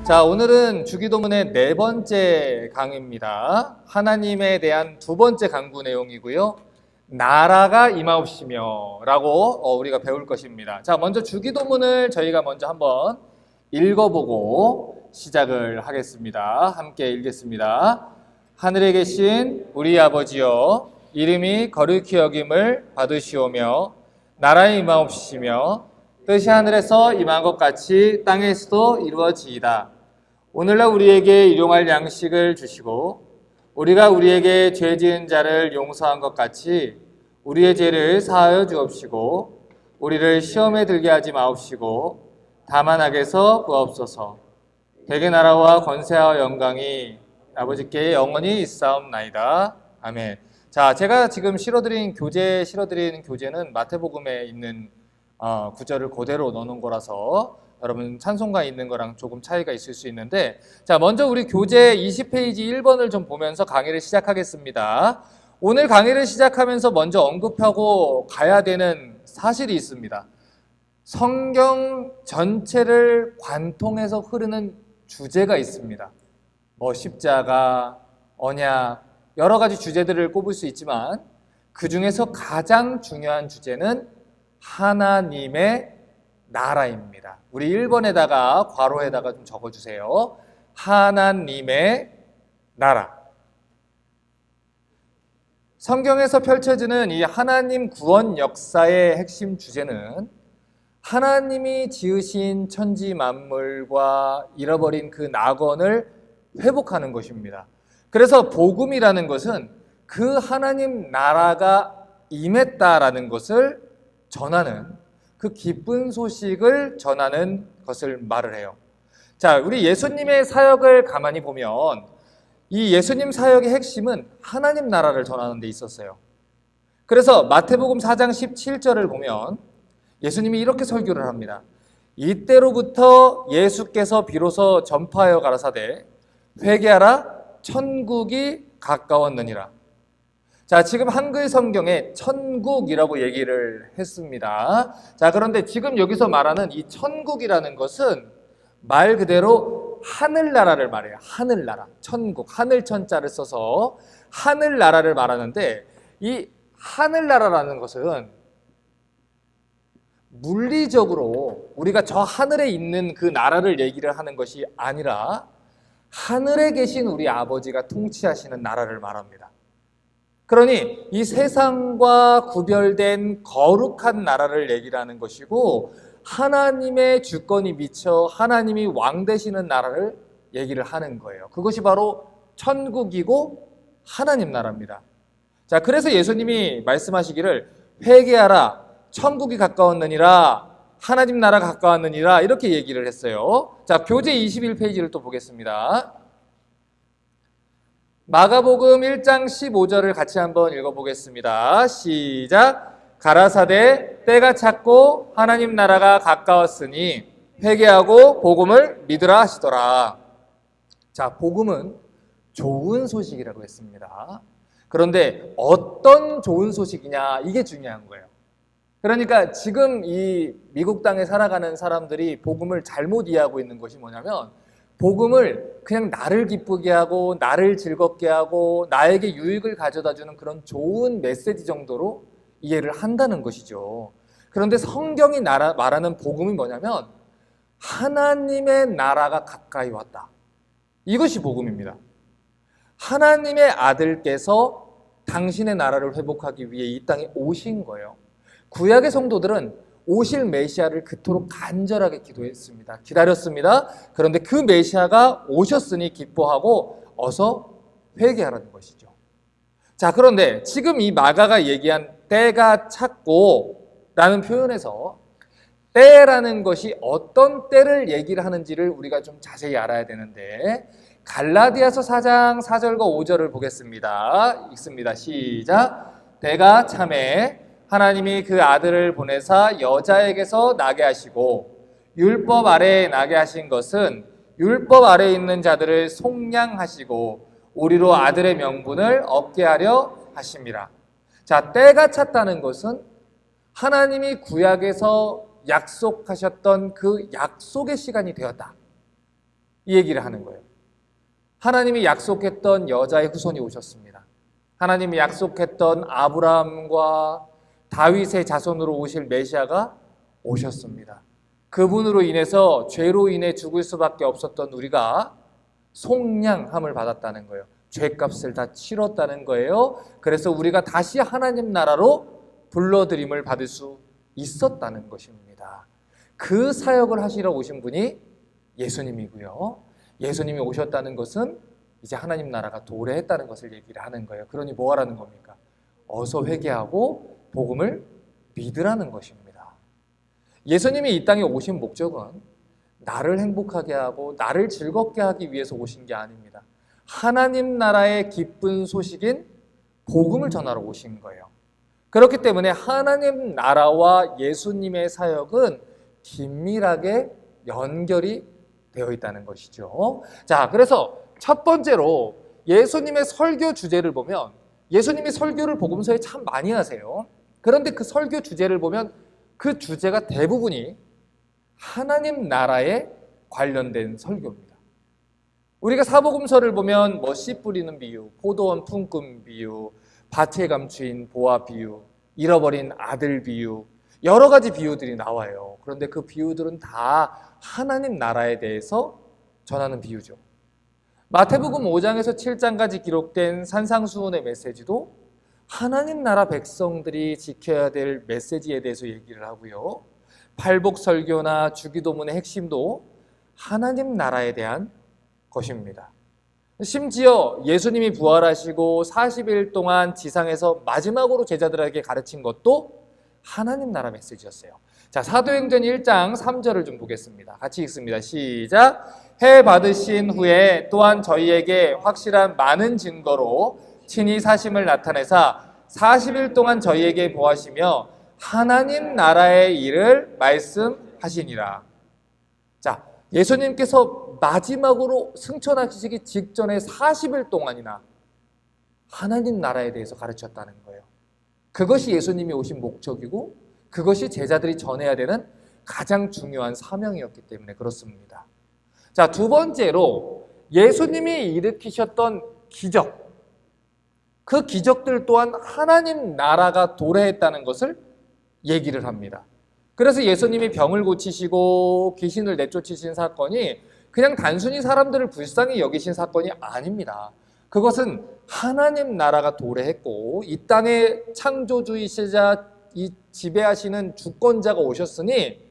자, 오늘은 주기도문의 네 번째 강의입니다. 하나님에 대한 두 번째 강구 내용이고요. 나라가 임하옵시며 라고 우리가 배울 것입니다. 자, 먼저 주기도문을 저희가 먼저 한번 읽어보고 시작을 하겠습니다. 함께 읽겠습니다. 하늘에 계신 우리 아버지여, 이름이 거룩히 여김을 받으시오며 나라에 임하옵시며 뜻이 하늘에서 임한 것 같이 땅에서도 이루어지이다. 오늘날 우리에게 일용할 양식을 주시고 우리가 우리에게 죄 지은 자를 용서한 것 같이 우리의 죄를 사하여 주옵시고 우리를 시험에 들게 하지 마옵시고 다만 악에서 구하옵소서. 대개 나라와 권세와 영광이 아버지께 영원히 있사옵나이다. 아멘. 자, 제가 지금 실어드린 교재는 마태복음에 있는 구절을 그대로 넣는 거라서 여러분 찬송가 있는 거랑 조금 차이가 있을 수 있는데, 자, 먼저 우리 교재 20페이지 1번을 좀 보면서 강의를 시작하겠습니다. 오늘 강의를 시작하면서 먼저 언급하고 가야 되는 사실이 있습니다. 성경 전체를 관통해서 흐르는 주제가 있습니다. 십자가, 언약, 여러 가지 주제들을 꼽을 수 있지만 그 중에서 가장 중요한 주제는 하나님의 나라입니다. 우리 1번에다가 괄호에다가 좀 적어주세요. 하나님의 나라. 성경에서 펼쳐지는 이 하나님 구원 역사의 핵심 주제는 하나님이 지으신 천지 만물과 잃어버린 그 낙원을 회복하는 것입니다. 그래서 복음이라는 것은 그 하나님 나라가 임했다라는 것을 전하는, 그 기쁜 소식을 전하는 것을 말을 해요. 자, 우리 예수님의 사역을 가만히 보면 이 예수님 사역의 핵심은 하나님 나라를 전하는 데 있었어요. 그래서 마태복음 4장 17절을 보면 예수님이 이렇게 설교를 합니다. 이때로부터 예수께서 비로소 전파하여 가라사대 회개하라 천국이 가까웠느니라. 자, 지금 한글 성경에 천국이라고 얘기를 했습니다. 자, 그런데 지금 여기서 말하는 이 천국이라는 것은 말 그대로 하늘나라를 말해요. 하늘나라, 천국, 하늘천자를 써서 하늘나라를 말하는데, 이 하늘나라라는 것은 물리적으로 우리가 저 하늘에 있는 그 나라를 얘기를 하는 것이 아니라 하늘에 계신 우리 아버지가 통치하시는 나라를 말합니다. 그러니 이 세상과 구별된 거룩한 나라를 얘기를 하는 것이고, 하나님의 주권이 미쳐 하나님이 왕 되시는 나라를 얘기를 하는 거예요. 그것이 바로 천국이고 하나님 나라입니다. 자, 그래서 예수님이 말씀하시기를 회개하라 천국이 가까웠느니라, 하나님 나라가 가까웠느니라, 이렇게 얘기를 했어요. 자, 교재 21페이지를 또 보겠습니다. 마가복음 1장 15절을 같이 한번 읽어보겠습니다. 시작. 가라사대 때가 찼고 하나님 나라가 가까웠으니 회개하고 복음을 믿으라 하시더라. 자, 복음은 좋은 소식이라고 했습니다. 그런데 어떤 좋은 소식이냐, 이게 중요한 거예요. 그러니까 지금 이 미국 땅에 살아가는 사람들이 복음을 잘못 이해하고 있는 것이 뭐냐면, 복음을 그냥 나를 기쁘게 하고 나를 즐겁게 하고 나에게 유익을 가져다주는 그런 좋은 메시지 정도로 이해를 한다는 것이죠. 그런데 성경이 말하는 복음이 뭐냐면 하나님의 나라가 가까이 왔다. 이것이 복음입니다. 하나님의 아들께서 당신의 나라를 회복하기 위해 이 땅에 오신 거예요. 구약의 성도들은 오실 메시아를 그토록 간절하게 기도했습니다. 기다렸습니다. 그런데 그 메시아가 오셨으니 기뻐하고 어서 회개하라는 것이죠. 자, 그런데 지금 이 마가가 얘기한 때가 찼고 라는 표현에서 때라는 것이 어떤 때를 얘기를 하는지를 우리가 좀 자세히 알아야 되는데, 갈라디아서 4장 4절과 5절을 보겠습니다. 읽습니다. 시작. 때가 차매 하나님이 그 아들을 보내사 여자에게서 나게 하시고 율법 아래에 나게 하신 것은 율법 아래에 있는 자들을 속량하시고 우리로 아들의 명분을 얻게 하려 하심이라. 자, 때가 찼다는 것은 하나님이 구약에서 약속하셨던 그 약속의 시간이 되었다. 이 얘기를 하는 거예요. 하나님이 약속했던 여자의 후손이 오셨습니다. 하나님이 약속했던 아브라함과 다윗의 자손으로 오실 메시아가 오셨습니다. 그분으로 인해서 죄로 인해 죽을 수밖에 없었던 우리가 속량함을 받았다는 거예요. 죄값을 다 치렀다는 거예요. 그래서 우리가 다시 하나님 나라로 불러들임을 받을 수 있었다는 것입니다. 그 사역을 하시러 오신 분이 예수님이고요. 예수님이 오셨다는 것은 이제 하나님 나라가 도래했다는 것을 얘기를 하는 거예요. 그러니 뭐 하라는 겁니까? 어서 회개하고 복음을 믿으라는 것입니다. 예수님이 이 땅에 오신 목적은 나를 행복하게 하고 나를 즐겁게 하기 위해서 오신 게 아닙니다. 하나님 나라의 기쁜 소식인 복음을 전하러 오신 거예요. 그렇기 때문에 하나님 나라와 예수님의 사역은 긴밀하게 연결이 되어 있다는 것이죠. 자, 그래서 첫 번째로 예수님의 설교 주제를 보면 예수님이 설교를 복음서에 참 많이 하세요. 그런데 그 설교 주제를 보면 그 주제가 대부분이 하나님 나라에 관련된 설교입니다. 우리가 사복음서를 보면 씨 뿌리는 비유, 포도원 품꾼 비유, 밭에 감추인 보화 비유, 잃어버린 아들 비유, 여러 가지 비유들이 나와요. 그런데 그 비유들은 다 하나님 나라에 대해서 전하는 비유죠. 마태복음 5장에서 7장까지 기록된 산상수훈의 메시지도 하나님 나라 백성들이 지켜야 될 메시지에 대해서 얘기를 하고요. 팔복설교나 주기도문의 핵심도 하나님 나라에 대한 것입니다. 심지어 예수님이 부활하시고 40일 동안 지상에서 마지막으로 제자들에게 가르친 것도 하나님 나라 메시지였어요. 자, 사도행전 1장 3절을 좀 보겠습니다. 같이 읽습니다. 시작. 해 받으신 후에 또한 저희에게 확실한 많은 증거로 친히 사심을 나타내사 40일 동안 저희에게 보하시며 하나님 나라의 일을 말씀하시니라. 자, 예수님께서 마지막으로 승천하시기 직전에 40일 동안이나 하나님 나라에 대해서 가르쳤다는 거예요. 그것이 예수님이 오신 목적이고 그것이 제자들이 전해야 되는 가장 중요한 사명이었기 때문에 그렇습니다. 자, 두 번째로 예수님이 일으키셨던 기적, 그 기적들 또한 하나님 나라가 도래했다는 것을 얘기를 합니다. 그래서 예수님이 병을 고치시고 귀신을 내쫓으신 사건이 그냥 단순히 사람들을 불쌍히 여기신 사건이 아닙니다. 그것은 하나님 나라가 도래했고 이 땅의 창조주이시자 이 지배하시는 주권자가 오셨으니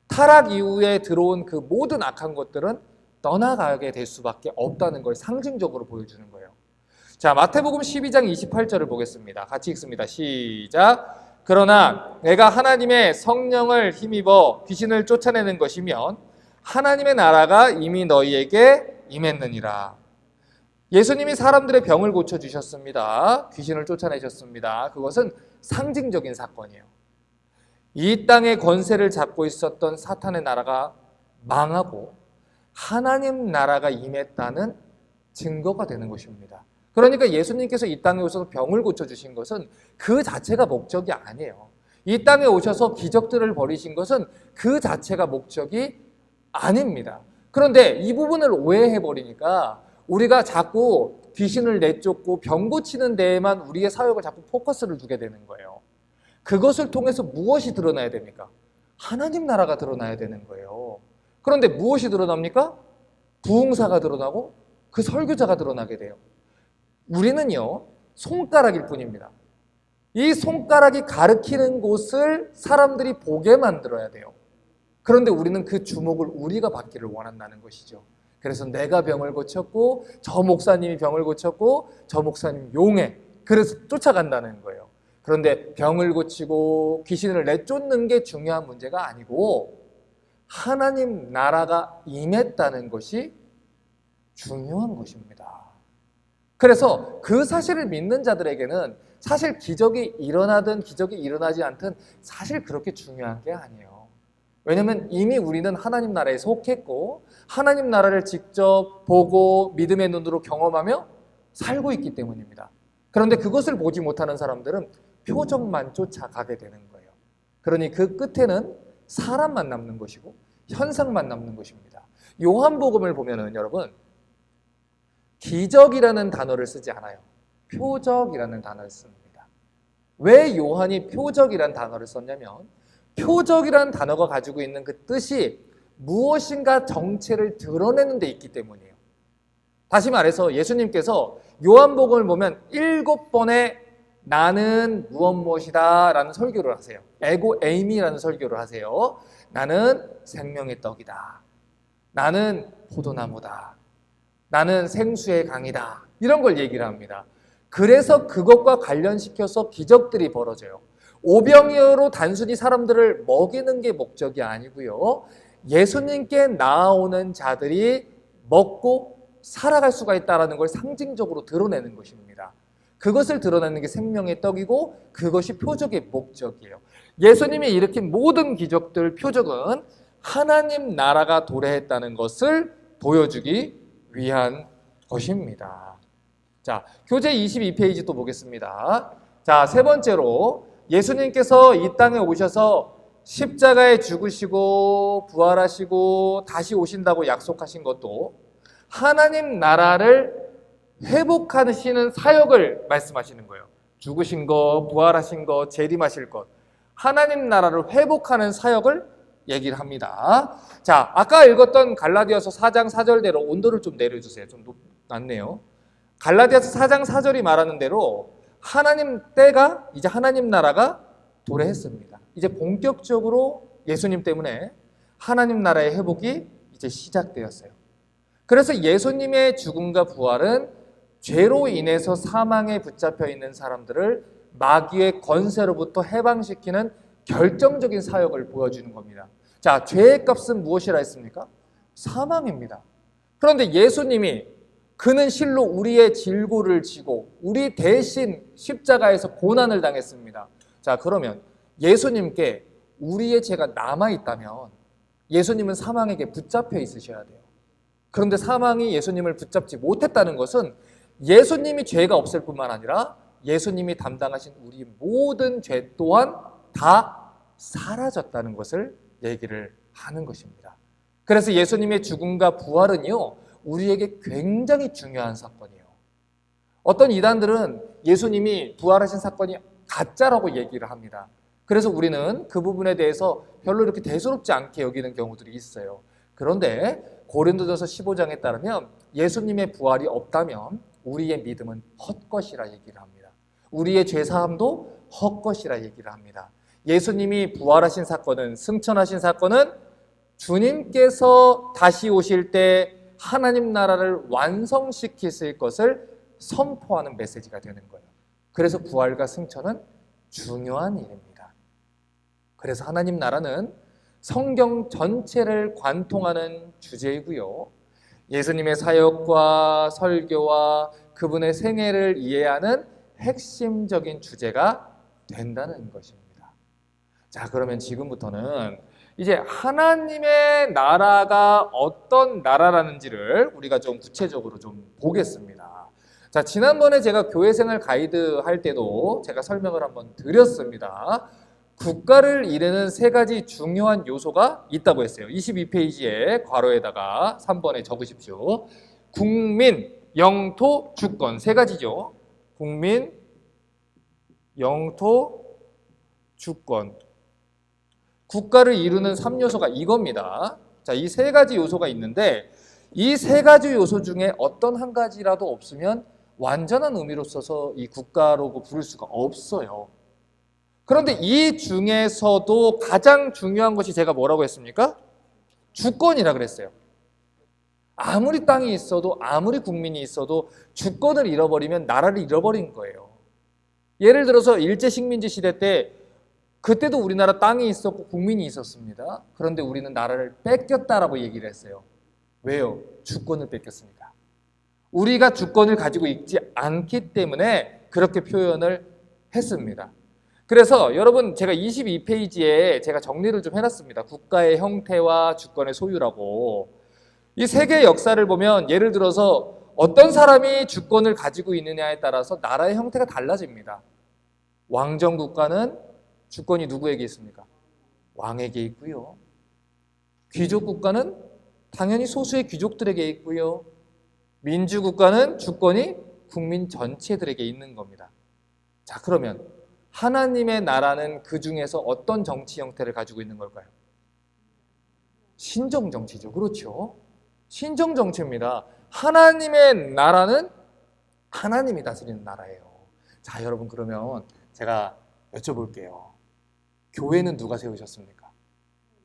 타락 이후에 들어온 그 모든 악한 것들은 떠나가게 될 수밖에 없다는 걸 상징적으로 보여주는 거예요. 자, 마태복음 12장 28절을 보겠습니다. 같이 읽습니다. 시작. 그러나 내가 하나님의 성령을 힘입어 귀신을 쫓아내는 것이면 하나님의 나라가 이미 너희에게 임했느니라. 예수님이 사람들의 병을 고쳐주셨습니다. 귀신을 쫓아내셨습니다. 그것은 상징적인 사건이에요. 이 땅의 권세를 잡고 있었던 사탄의 나라가 망하고 하나님 나라가 임했다는 증거가 되는 것입니다. 그러니까 예수님께서 이 땅에 오셔서 병을 고쳐주신 것은 그 자체가 목적이 아니에요. 이 땅에 오셔서 기적들을 벌이신 것은 그 자체가 목적이 아닙니다. 그런데 이 부분을 오해해버리니까 우리가 자꾸 귀신을 내쫓고 병 고치는 데에만 우리의 사역을 자꾸 포커스를 두게 되는 거예요. 그것을 통해서 무엇이 드러나야 됩니까? 하나님 나라가 드러나야 되는 거예요. 그런데 무엇이 드러납니까? 부흥사가 드러나고 그 설교자가 드러나게 돼요. 우리는요, 손가락일 뿐입니다. 이 손가락이 가리키는 곳을 사람들이 보게 만들어야 돼요. 그런데 우리는 그 주목을 우리가 받기를 원한다는 것이죠. 그래서 내가 병을 고쳤고 저 목사님이 병을 고쳤고 저 목사님 용해. 그래서 쫓아간다는 거예요. 그런데 병을 고치고 귀신을 내쫓는 게 중요한 문제가 아니고 하나님 나라가 임했다는 것이 중요한 것입니다. 그래서 그 사실을 믿는 자들에게는 사실 기적이 일어나든 기적이 일어나지 않든 사실 그렇게 중요한 게 아니에요. 왜냐하면 이미 우리는 하나님 나라에 속했고 하나님 나라를 직접 보고 믿음의 눈으로 경험하며 살고 있기 때문입니다. 그런데 그것을 보지 못하는 사람들은 표적만 쫓아가게 되는 거예요. 그러니 그 끝에는 사람만 남는 것이고 현상만 남는 것입니다. 요한복음을 보면은 여러분 기적이라는 단어를 쓰지 않아요. 표적이라는 단어를 씁니다. 왜 요한이 표적이라는 단어를 썼냐면 표적이라는 단어가 가지고 있는 그 뜻이 무엇인가 정체를 드러내는 데 있기 때문이에요. 다시 말해서 예수님께서 요한복음을 보면 7번의 나는 무엇이다 라는 설교를 하세요. 에고 에이미라는 설교를 하세요. 나는 생명의 떡이다. 나는 포도나무다. 나는 생수의 강이다. 이런 걸 얘기를 합니다. 그래서 그것과 관련시켜서 기적들이 벌어져요. 오병이어로 단순히 사람들을 먹이는 게 목적이 아니고요. 예수님께 나아오는 자들이 먹고 살아갈 수가 있다는 걸 상징적으로 드러내는 것입니다. 그것을 드러내는 게 생명의 떡이고 그것이 표적의 목적이에요. 예수님이 일으킨 모든 기적들, 표적은 하나님 나라가 도래했다는 것을 보여주기 위한 것입니다. 자, 교재 22페이지 또 보겠습니다. 자, 세 번째로 예수님께서 이 땅에 오셔서 십자가에 죽으시고 부활하시고 다시 오신다고 약속하신 것도 하나님 나라를 회복하시는 사역을 말씀하시는 거예요. 죽으신 것, 부활하신 것, 재림하실 것, 하나님 나라를 회복하는 사역을 얘기를 합니다. 자, 아까 읽었던 갈라디아서 4장 4절대로 온도를 좀 내려주세요. 좀 낮네요. 갈라디아서 4장 4절이 말하는 대로 하나님 때가, 이제 하나님 나라가 도래했습니다. 이제 본격적으로 예수님 때문에 하나님 나라의 회복이 이제 시작되었어요. 그래서 예수님의 죽음과 부활은 죄로 인해서 사망에 붙잡혀 있는 사람들을 마귀의 권세로부터 해방시키는 결정적인 사역을 보여주는 겁니다. 자, 죄의 값은 무엇이라 했습니까? 사망입니다. 그런데 예수님이 그는 실로 우리의 질고를 지고 우리 대신 십자가에서 고난을 당했습니다. 자, 그러면 예수님께 우리의 죄가 남아있다면 예수님은 사망에게 붙잡혀 있으셔야 돼요. 그런데 사망이 예수님을 붙잡지 못했다는 것은 예수님이 죄가 없을 뿐만 아니라 예수님이 담당하신 우리 모든 죄 또한 다 사라졌다는 것을 얘기를 하는 것입니다. 그래서 예수님의 죽음과 부활은요, 우리에게 굉장히 중요한 사건이에요. 어떤 이단들은 예수님이 부활하신 사건이 가짜라고 얘기를 합니다. 그래서 우리는 그 부분에 대해서 별로 이렇게 대수롭지 않게 여기는 경우들이 있어요. 그런데 고린도전서 15장에 따르면 예수님의 부활이 없다면 우리의 믿음은 헛것이라 얘기를 합니다. 우리의 죄사함도 헛것이라 얘기를 합니다. 예수님이 부활하신 사건은, 승천하신 사건은 주님께서 다시 오실 때 하나님 나라를 완성시키실 것을 선포하는 메시지가 되는 거예요. 그래서 부활과 승천은 중요한 일입니다. 그래서 하나님 나라는 성경 전체를 관통하는 주제이고요. 예수님의 사역과 설교와 그분의 생애를 이해하는 핵심적인 주제가 된다는 것입니다. 자, 그러면 지금부터는 이제 하나님의 나라가 어떤 나라라는지를 우리가 좀 구체적으로 좀 보겠습니다. 자, 지난번에 제가 교회생활 가이드 할 때도 제가 설명을 한번 드렸습니다. 국가를 이루는 세 가지 중요한 요소가 있다고 했어요. 22페이지에 괄호에다가 3번에 적으십시오. 국민, 영토, 주권 세 가지죠. 국민, 영토, 주권. 국가를 이루는 3요소가 이겁니다. 자, 이 세 가지 요소가 있는데 이 세 가지 요소 중에 어떤 한 가지라도 없으면 완전한 의미로서서 이 국가라고 부를 수가 없어요. 그런데 이 중에서도 가장 중요한 것이 제가 뭐라고 했습니까? 주권이라 그랬어요. 아무리 땅이 있어도 아무리 국민이 있어도 주권을 잃어버리면 나라를 잃어버린 거예요. 예를 들어서 일제식민지 시대 때 그때도 우리나라 땅이 있었고 국민이 있었습니다. 그런데 우리는 나라를 뺏겼다라고 얘기를 했어요. 왜요? 주권을 뺏겼으니까. 우리가 주권을 가지고 있지 않기 때문에 그렇게 표현을 했습니다. 그래서 여러분 제가 22페이지에 제가 정리를 좀 해놨습니다. 국가의 형태와 주권의 소유라고. 이 세계의 역사를 보면 예를 들어서 어떤 사람이 주권을 가지고 있느냐에 따라서 나라의 형태가 달라집니다. 왕정 국가는 주권이 누구에게 있습니까? 왕에게 있고요. 귀족 국가는 당연히 소수의 귀족들에게 있고요. 민주 국가는 주권이 국민 전체들에게 있는 겁니다. 자, 그러면 하나님의 나라는 그 중에서 어떤 정치 형태를 가지고 있는 걸까요? 신정 정치죠. 그렇죠. 신정 정치입니다. 하나님의 나라는 하나님이 다스리는 나라예요. 자, 여러분, 그러면 제가 여쭤볼게요. 교회는 누가 세우셨습니까?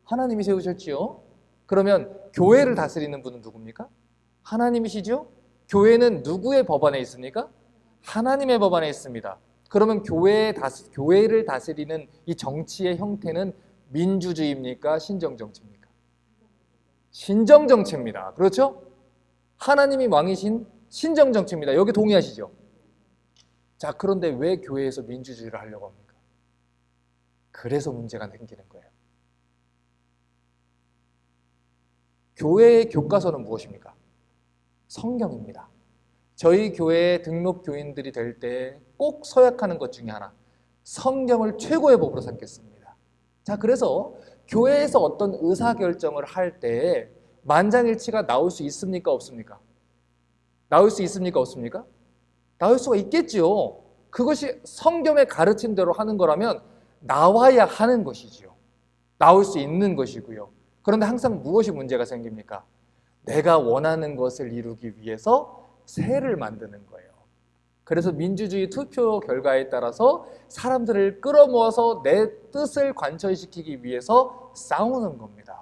하나님이 세우셨지요. 그러면 교회를 다스리는 분은 누굽니까? 하나님이시죠. 교회는 누구의 법안에 있습니까? 하나님의 법안에 있습니다. 그러면 교회를 다스리는 이 정치의 형태는 민주주의입니까? 신정정치입니까? 신정정치입니다. 그렇죠? 하나님이 왕이신 신정정치입니다. 여기 동의하시죠? 자, 그런데 왜 교회에서 민주주의를 하려고 합니까? 그래서 문제가 생기는 거예요. 교회의 교과서는 무엇입니까? 성경입니다. 저희 교회에 등록 교인들이 될 때 꼭 서약하는 것 중에 하나, 성경을 최고의 법으로 삼겠습니다. 자, 그래서 교회에서 어떤 의사결정을 할 때 만장일치가 나올 수 있습니까? 없습니까? 나올 수 있습니까? 없습니까? 나올 수가 있겠지요. 그것이 성경의 가르친 대로 하는 거라면 나와야 하는 것이지요. 나올 수 있는 것이고요. 그런데 항상 무엇이 문제가 생깁니까? 내가 원하는 것을 이루기 위해서 세를 만드는 거예요. 그래서 민주주의 투표 결과에 따라서 사람들을 끌어모아서 내 뜻을 관철시키기 위해서 싸우는 겁니다.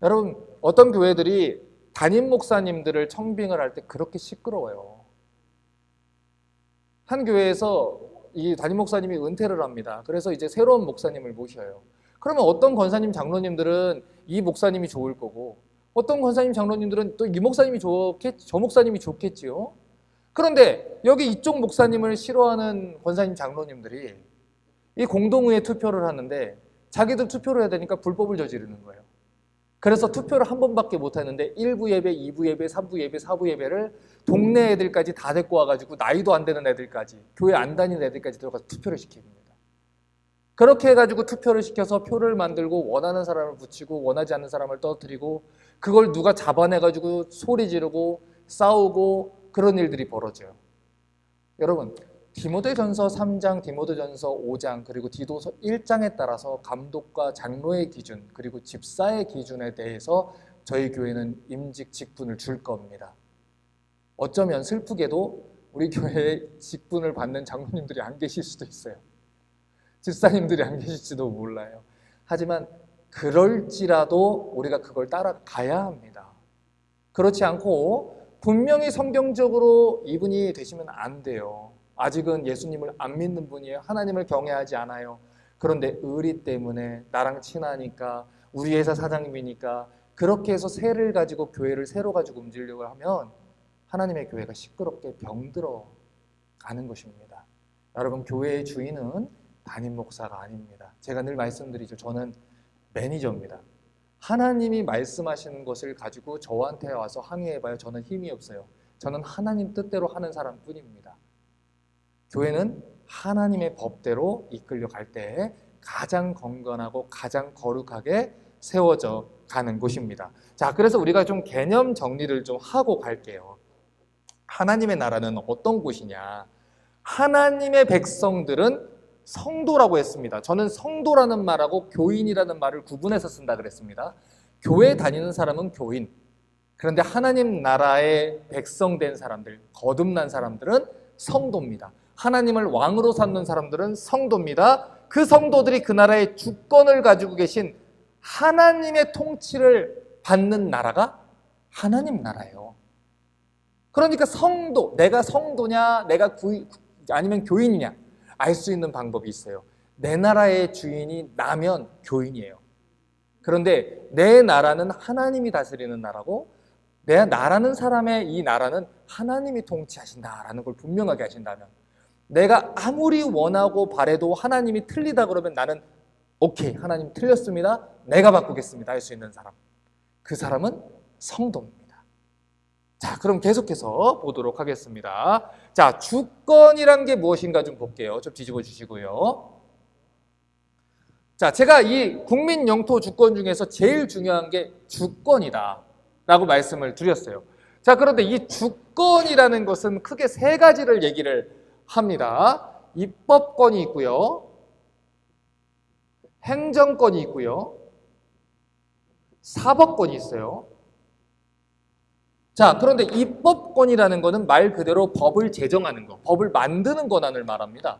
여러분, 어떤 교회들이 담임 목사님들을 청빙을 할 때 그렇게 시끄러워요. 한 교회에서 이 담임 목사님이 은퇴를 합니다. 그래서 이제 새로운 목사님을 모셔요. 그러면 어떤 권사님 장로님들은 이 목사님이 좋을 거고, 어떤 권사님 장로님들은 또 이 목사님이 좋겠지, 저 목사님이 좋겠지요. 그런데 여기 이쪽 목사님을 싫어하는 권사님 장로님들이 이 공동의회 투표를 하는데 자기들 투표를 해야 되니까 불법을 저지르는 거예요. 그래서 투표를 한 번밖에 못 하는데 1부 예배, 2부 예배, 3부 예배, 4부 예배를 동네 애들까지 다 데리고 와가지고 나이도 안 되는 애들까지, 교회 안 다니는 애들까지 들어가서 투표를 시킵니다. 그렇게 해가지고 투표를 시켜서 표를 만들고 원하는 사람을 붙이고 원하지 않는 사람을 떨어뜨리고 그걸 누가 잡아내가지고 소리 지르고 싸우고 그런 일들이 벌어져요. 여러분, 디모데전서 3장, 디모데전서 5장, 그리고 디도서 1장에 따라서 감독과 장로의 기준, 그리고 집사의 기준에 대해서 저희 교회는 임직 직분을 줄 겁니다. 어쩌면 슬프게도 우리 교회에 직분을 받는 장로님들이 안 계실 수도 있어요. 집사님들이 안 계실지도 몰라요. 하지만 그럴지라도 우리가 그걸 따라가야 합니다. 그렇지 않고 분명히 성경적으로 이분이 되시면 안 돼요. 아직은 예수님을 안 믿는 분이에요. 하나님을 경외하지 않아요. 그런데 의리 때문에 나랑 친하니까, 우리 회사 사장님이니까 그렇게 해서 세를 가지고 교회를 새로 가지고 움직이려고 하면 하나님의 교회가 시끄럽게 병들어 가는 것입니다. 여러분, 교회의 주인은 담임 목사가 아닙니다. 제가 늘 말씀드리죠. 저는 매니저입니다. 하나님이 말씀하시는 것을 가지고 저한테 와서 항의해봐요. 저는 힘이 없어요. 저는 하나님 뜻대로 하는 사람뿐입니다. 교회는 하나님의 법대로 이끌려 갈 때 가장 건강하고 가장 거룩하게 세워져 가는 곳입니다. 자, 그래서 우리가 좀 개념 정리를 좀 하고 갈게요. 하나님의 나라는 어떤 곳이냐? 하나님의 백성들은 성도라고 했습니다. 저는 성도라는 말하고 교인이라는 말을 구분해서 쓴다 그랬습니다. 교회 다니는 사람은 교인. 그런데 하나님 나라의 백성된 사람들, 거듭난 사람들은 성도입니다. 하나님을 왕으로 삼는 사람들은 성도입니다. 그 성도들이 그 나라의 주권을 가지고 계신 하나님의 통치를 받는 나라가 하나님 나라예요. 그러니까 성도, 내가 성도냐, 아니면 교인이냐 알 수 있는 방법이 있어요. 내 나라의 주인이 나면 교인이에요. 그런데 내 나라는 하나님이 다스리는 나라고, 내 나라는 사람의 이 나라는 하나님이 통치하신다라는 걸 분명하게 하신다면, 내가 아무리 원하고 바래도 하나님이 틀리다 그러면 나는 오케이, 하나님 틀렸습니다, 내가 바꾸겠습니다 할 수 있는 사람, 그 사람은 성도입니다. 자, 그럼 계속해서 보도록 하겠습니다. 자, 주권이란 게 무엇인가 좀 볼게요. 좀 뒤집어 주시고요. 자, 제가 이 국민 영토 주권 중에서 제일 중요한 게 주권이다 라고 말씀을 드렸어요. 자, 그런데 이 주권이라는 것은 크게 세 가지를 얘기를 합니다. 입법권이 있고요, 행정권이 있고요, 사법권이 있어요. 자, 그런데 입법권이라는 것은 말 그대로 법을 제정하는 것, 법을 만드는 권한을 말합니다.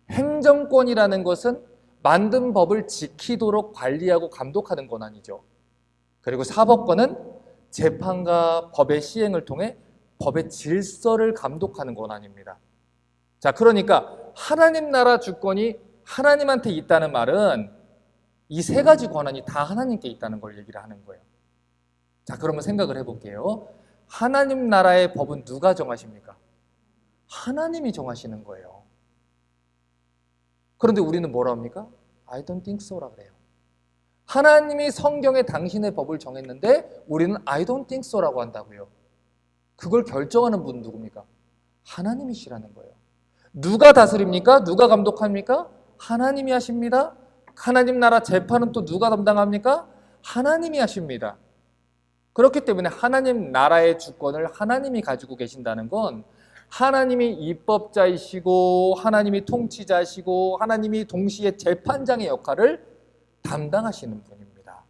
행정권이라는 것은 만든 법을 지키도록 관리하고 감독하는 권한이죠. 그리고 사법권은 재판과 법의 시행을 통해 법의 질서를 감독하는 권한입니다. 자, 그러니까 하나님 나라 주권이 하나님한테 있다는 말은 이 세 가지 권한이 다 하나님께 있다는 걸 얘기를 하는 거예요. 자, 그러면 생각을 해볼게요. 하나님 나라의 법은 누가 정하십니까? 하나님이 정하시는 거예요. 그런데 우리는 뭐라 합니까? I don't think so라 그래요. 하나님이 성경에 당신의 법을 정했는데 우리는 I don't think so라고 한다고요. 그걸 결정하는 분은 누굽니까? 하나님이시라는 거예요. 누가 다스립니까? 누가 감독합니까? 하나님이 하십니다. 하나님 나라 재판은 또 누가 담당합니까? 하나님이 하십니다. 그렇기 때문에 하나님 나라의 주권을 하나님이 가지고 계신다는 건 하나님이 입법자이시고 하나님이 통치자이시고 하나님이 동시에 재판장의 역할을 담당하시는 분입니다.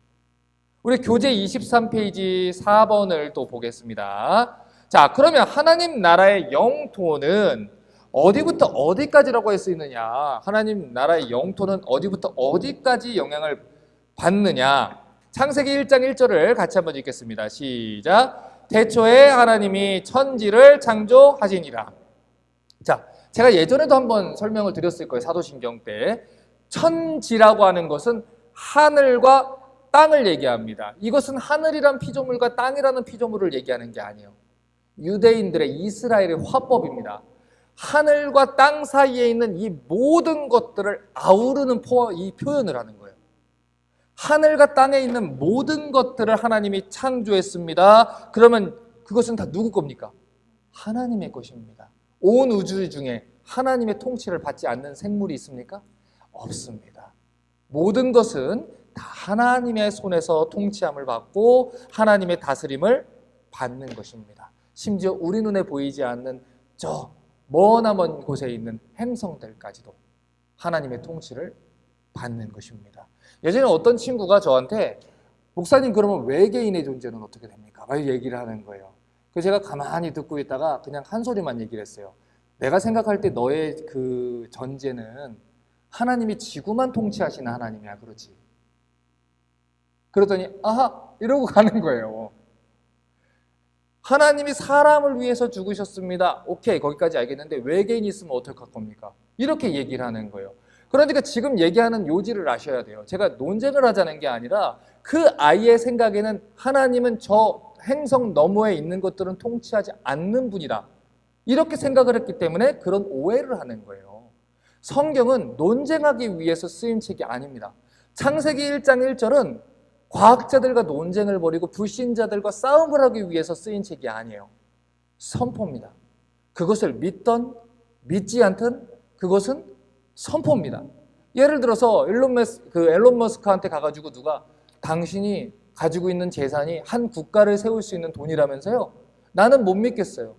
우리 교재 23페이지 4번을 또 보겠습니다. 자, 그러면 하나님 나라의 영토는 어디부터 어디까지라고 할 수 있느냐? 하나님 나라의 영토는 어디부터 어디까지 영향을 받느냐? 창세기 1장 1절을 같이 한번 읽겠습니다. 시작. 태초에 하나님이 천지를 창조하시니라. 자, 제가 예전에도 한번 설명을 드렸을 거예요. 사도신경 때. 천지라고 하는 것은 하늘과 땅을 얘기합니다. 이것은 하늘이란 피조물과 땅이라는 피조물을 얘기하는 게 아니에요. 유대인들의 이스라엘의 화법입니다. 하늘과 땅 사이에 있는 이 모든 것들을 아우르는 이 표현을 하는 거예요. 하늘과 땅에 있는 모든 것들을 하나님이 창조했습니다. 그러면 그것은 다 누구 겁니까? 하나님의 것입니다. 온 우주 중에 하나님의 통치를 받지 않는 생물이 있습니까? 없습니다. 모든 것은 다 하나님의 손에서 통치함을 받고 하나님의 다스림을 받는 것입니다. 심지어 우리 눈에 보이지 않는 저 머나먼 곳에 있는 행성들까지도 하나님의 통치를 받는 것입니다. 예전에 어떤 친구가 저한테 목사님 그러면 외계인의 존재는 어떻게 됩니까? 막 얘기를 하는 거예요. 그래서 제가 가만히 듣고 있다가 그냥 한 소리만 얘기를 했어요. 내가 생각할 때 너의 그 전제는 하나님이 지구만 통치하시는 하나님이야, 그렇지? 그러더니 아하 이러고 가는 거예요. 하나님이 사람을 위해서 죽으셨습니다. 오케이, 거기까지 알겠는데 외계인이 있으면 어떡할 겁니까? 이렇게 얘기를 하는 거예요. 그러니까 지금 얘기하는 요지를 아셔야 돼요. 제가 논쟁을 하자는 게 아니라 그 아이의 생각에는 하나님은 저 행성 너머에 있는 것들은 통치하지 않는 분이다. 이렇게 생각을 했기 때문에 그런 오해를 하는 거예요. 성경은 논쟁하기 위해서 쓰인 책이 아닙니다. 창세기 1장 1절은 과학자들과 논쟁을 벌이고 불신자들과 싸움을 하기 위해서 쓰인 책이 아니에요. 선포입니다. 그것을 믿던 믿지 않든 그것은 선포입니다. 예를 들어서 앨런 머스크한테 가가지고 누가 당신이 가지고 있는 재산이 한 국가를 세울 수 있는 돈이라면서요? 나는 못 믿겠어요.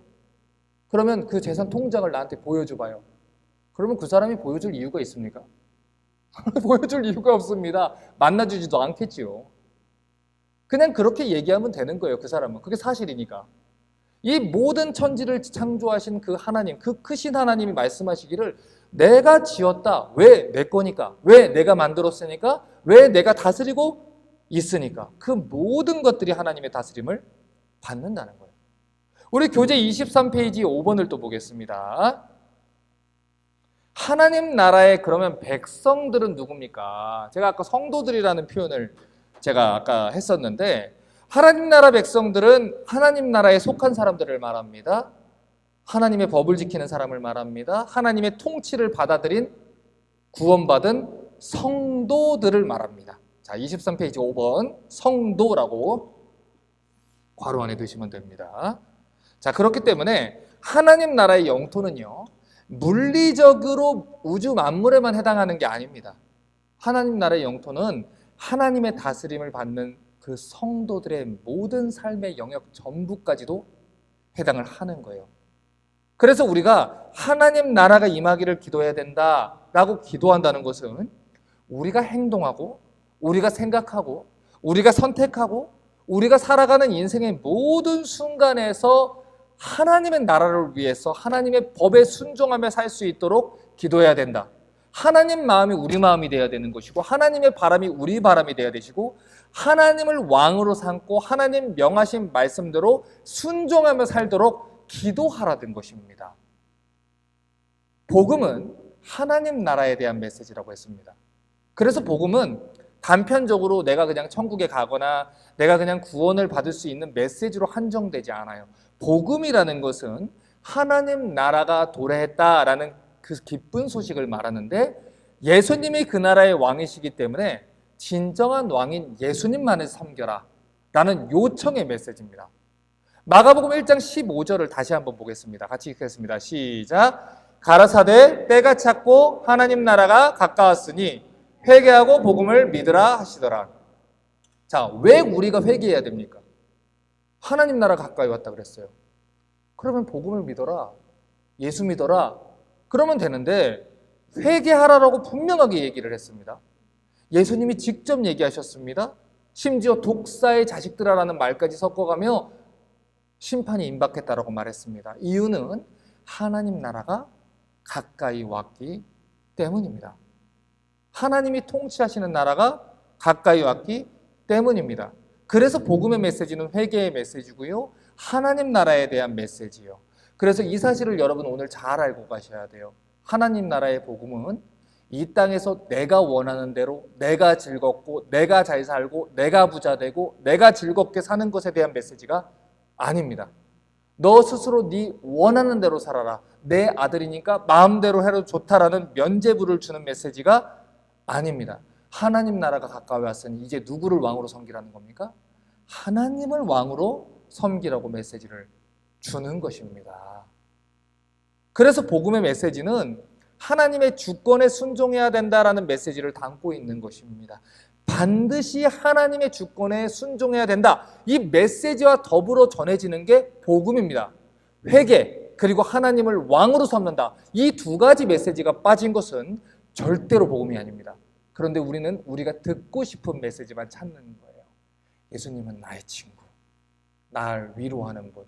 그러면 그 재산 통장을 나한테 보여줘봐요. 그러면 그 사람이 보여줄 이유가 있습니까? 보여줄 이유가 없습니다. 만나주지도 않겠지요. 그냥 그렇게 얘기하면 되는 거예요. 그 사람은. 그게 사실이니까. 이 모든 천지를 창조하신 그 하나님, 그 크신 하나님이 말씀하시기를 내가 지었다. 왜? 내 거니까. 왜? 내가 만들었으니까. 왜? 내가 다스리고 있으니까. 그 모든 것들이 하나님의 다스림을 받는다는 거예요. 우리 교재 23페이지 5번을 또 보겠습니다. 하나님 나라의 그러면 백성들은 누굽니까? 제가 아까 성도들이라는 표현을 제가 아까 했었는데 하나님 나라 백성들은 하나님 나라에 속한 사람들을 말합니다. 하나님의 법을 지키는 사람을 말합니다. 하나님의 통치를 받아들인 구원받은 성도들을 말합니다. 자, 23페이지 5번 성도라고 괄호 안에 두시면 됩니다. 자, 그렇기 때문에 하나님 나라의 영토는요 물리적으로 우주 만물에만 해당하는 게 아닙니다. 하나님 나라의 영토는 하나님의 다스림을 받는 그 성도들의 모든 삶의 영역 전부까지도 해당을 하는 거예요. 그래서 우리가 하나님 나라가 임하기를 기도해야 된다라고 기도한다는 것은 우리가 행동하고 우리가 생각하고 우리가 선택하고 우리가 살아가는 인생의 모든 순간에서 하나님의 나라를 위해서 하나님의 법에 순종하며 살 수 있도록 기도해야 된다. 하나님 마음이 우리 마음이 되어야 되는 것이고 하나님의 바람이 우리 바람이 되어야 되시고 하나님을 왕으로 삼고 하나님 명하신 말씀대로 순종하며 살도록 기도하라는 것입니다. 복음은 하나님 나라에 대한 메시지라고 했습니다. 그래서 복음은 단편적으로 내가 그냥 천국에 가거나 내가 그냥 구원을 받을 수 있는 메시지로 한정되지 않아요. 복음이라는 것은 하나님 나라가 도래했다라는 그 기쁜 소식을 말하는데 예수님이 그 나라의 왕이시기 때문에 진정한 왕인 예수님만을 섬겨라 라는 요청의 메시지입니다. 마가복음 1장 15절을 다시 한번 보겠습니다. 같이 읽겠습니다. 시작. 가라사대 때가 찼고 하나님 나라가 가까웠으니 회개하고 복음을 믿으라 하시더라. 자, 왜 우리가 회개해야 됩니까? 하나님 나라 가까이 왔다 그랬어요. 그러면 복음을 믿어라. 예수 믿어라. 그러면 되는데 회개하라라고 분명하게 얘기를 했습니다. 예수님이 직접 얘기하셨습니다. 심지어 독사의 자식들아라는 말까지 섞어가며 심판이 임박했다라고 말했습니다. 이유는 하나님 나라가 가까이 왔기 때문입니다. 하나님이 통치하시는 나라가 가까이 왔기 때문입니다. 그래서 복음의 메시지는 회개의 메시지고요. 하나님 나라에 대한 메시지예요. 그래서 이 사실을 여러분 오늘 잘 알고 가셔야 돼요. 하나님 나라의 복음은 이 땅에서 내가 원하는 대로 내가 즐겁고 내가 잘 살고 내가 부자 되고 내가 즐겁게 사는 것에 대한 메시지가 아닙니다. 너 스스로 네 원하는 대로 살아라. 내 아들이니까 마음대로 해도 좋다라는 면죄부를 주는 메시지가 아닙니다. 하나님 나라가 가까이 왔으니 이제 누구를 왕으로 섬기라는 겁니까? 하나님을 왕으로 섬기라고 메시지를 주는 것입니다. 그래서 복음의 메시지는 하나님의 주권에 순종해야 된다라는 메시지를 담고 있는 것입니다. 반드시 하나님의 주권에 순종해야 된다. 이 메시지와 더불어 전해지는 게 복음입니다. 회개 그리고 하나님을 왕으로 삼는다. 이 두 가지 메시지가 빠진 것은 절대로 복음이 아닙니다. 그런데 우리는 우리가 듣고 싶은 메시지만 찾는 거예요. 예수님은 나의 친구, 나를 위로하는 분,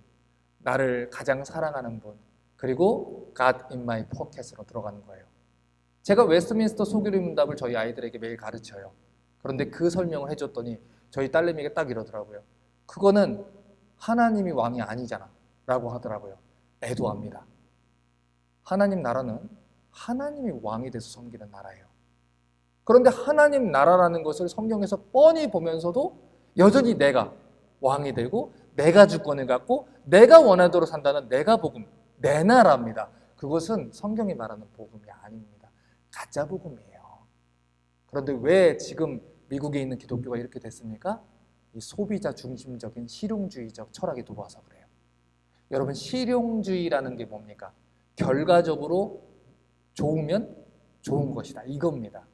나를 가장 사랑하는 분, 그리고 God in my pocket으로 들어가는 거예요. 제가 웨스트민스터 소규리 문답을 저희 아이들에게 매일 가르쳐요. 그런데 그 설명을 해줬더니 저희 딸내미가 딱 이러더라고요. 그거는 하나님이 왕이 아니잖아 라고 하더라고요. 애도합니다. 하나님 나라는 하나님이 왕이 돼서 섬기는 나라예요. 그런데 하나님 나라라는 것을 성경에서 뻔히 보면서도 여전히 내가 왕이 되고 내가 주권을 갖고 내가 원하는 대로 산다는 내가 복음, 내 나라입니다. 그것은 성경이 말하는 복음이 아닙니다. 가짜 복음이에요. 그런데 왜 지금 미국에 있는 기독교가 이렇게 됐습니까? 이 소비자 중심적인 실용주의적 철학이 들어와서 그래요. 여러분, 실용주의라는 게 뭡니까? 결과적으로 좋으면 좋은 것이다. 이겁니다.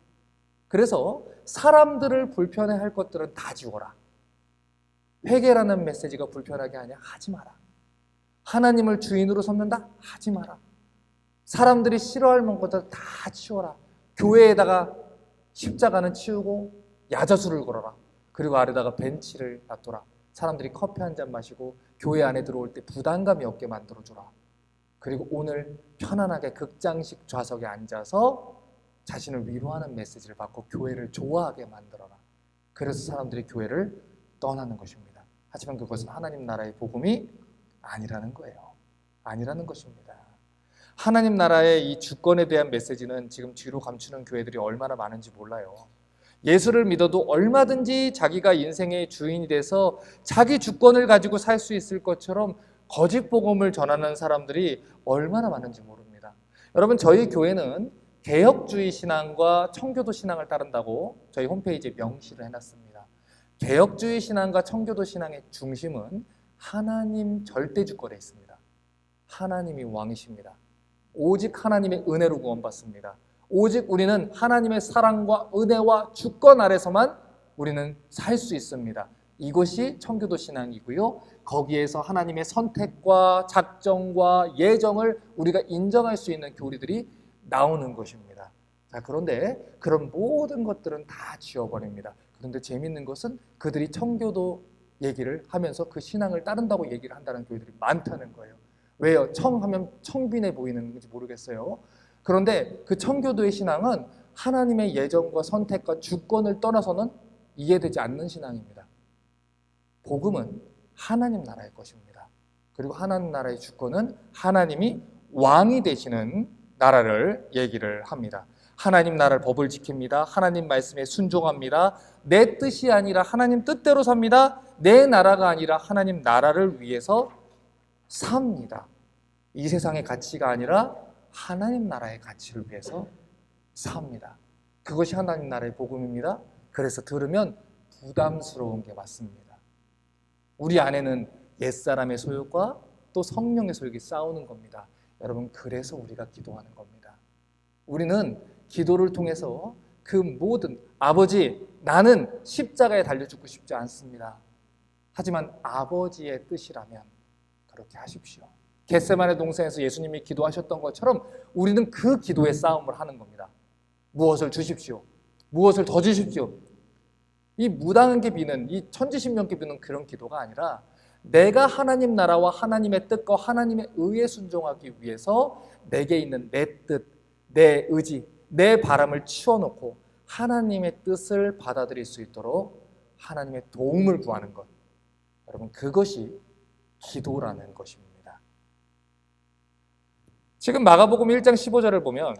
그래서 사람들을 불편해할 것들은 다 지워라. 회개라는 메시지가 불편하게 하냐? 하지 마라. 하나님을 주인으로 삼는다? 하지 마라. 사람들이 싫어할 만한 것들 다 치워라. 교회에다가 십자가는 치우고 야자수를 걸어라. 그리고 아래다가 벤치를 놔둬라. 사람들이 커피 한 잔 마시고 교회 안에 들어올 때 부담감이 없게 만들어주라. 그리고 오늘 편안하게 극장식 좌석에 앉아서 자신을 위로하는 메시지를 받고 교회를 좋아하게 만들어라. 그래서 사람들이 교회를 떠나는 것입니다. 하지만 그것은 하나님 나라의 복음이 아니라는 거예요. 아니라는 것입니다. 하나님 나라의 이 주권에 대한 메시지는 지금 뒤로 감추는 교회들이 얼마나 많은지 몰라요. 예수를 믿어도 얼마든지 자기가 인생의 주인이 돼서 자기 주권을 가지고 살 수 있을 것처럼 거짓 복음을 전하는 사람들이 얼마나 많은지 모릅니다. 여러분, 저희 교회는 개혁주의 신앙과 청교도 신앙을 따른다고 저희 홈페이지에 명시를 해놨습니다. 개혁주의 신앙과 청교도 신앙의 중심은 하나님 절대 주권에 있습니다. 하나님이 왕이십니다. 오직 하나님의 은혜로 구원받습니다. 오직 우리는 하나님의 사랑과 은혜와 주권 아래서만 우리는 살 수 있습니다. 이것이 청교도 신앙이고요. 거기에서 하나님의 선택과 작정과 예정을 우리가 인정할 수 있는 교리들이 나오는 것입니다. 자, 그런데 그런 모든 것들은 다 지워버립니다. 그런데 재밌는 것은 그들이 청교도 얘기를 하면서 그 신앙을 따른다고 얘기를 한다는 교회들이 많다는 거예요. 왜요? 청하면 청빈해 보이는 건지 모르겠어요. 그런데 그 청교도의 신앙은 하나님의 예정과 선택과 주권을 떠나서는 이해되지 않는 신앙입니다. 복음은 하나님 나라의 것입니다. 그리고 하나님 나라의 주권은 하나님이 왕이 되시는 나라를 얘기를 합니다. 하나님 나라를 법을 지킵니다. 하나님 말씀에 순종합니다. 내 뜻이 아니라 하나님 뜻대로 삽니다. 내 나라가 아니라 하나님 나라를 위해서 삽니다. 이 세상의 가치가 아니라 하나님 나라의 가치를 위해서 삽니다. 그것이 하나님 나라의 복음입니다. 그래서 들으면 부담스러운 게 맞습니다. 우리 안에는 옛사람의 소욕과 또 성령의 소욕이 싸우는 겁니다. 여러분, 그래서 우리가 기도하는 겁니다. 우리는 기도를 통해서 그 모든 아버지, 나는 십자가에 달려 죽고 싶지 않습니다. 하지만 아버지의 뜻이라면 그렇게 하십시오. 겟세마네 동산에서 예수님이 기도하셨던 것처럼 우리는 그 기도의 싸움을 하는 겁니다. 무엇을 주십시오. 무엇을 더 주십시오. 이 무당하게 비는, 이 천지신명께 비는 그런 기도가 아니라 내가 하나님 나라와 하나님의 뜻과 하나님의 의에 순종하기 위해서 내게 있는 내 뜻, 내 의지, 내 바람을 치워놓고 하나님의 뜻을 받아들일 수 있도록 하나님의 도움을 구하는 것. 여러분, 그것이 기도라는 것입니다. 지금 마가복음 1장 15절을 보면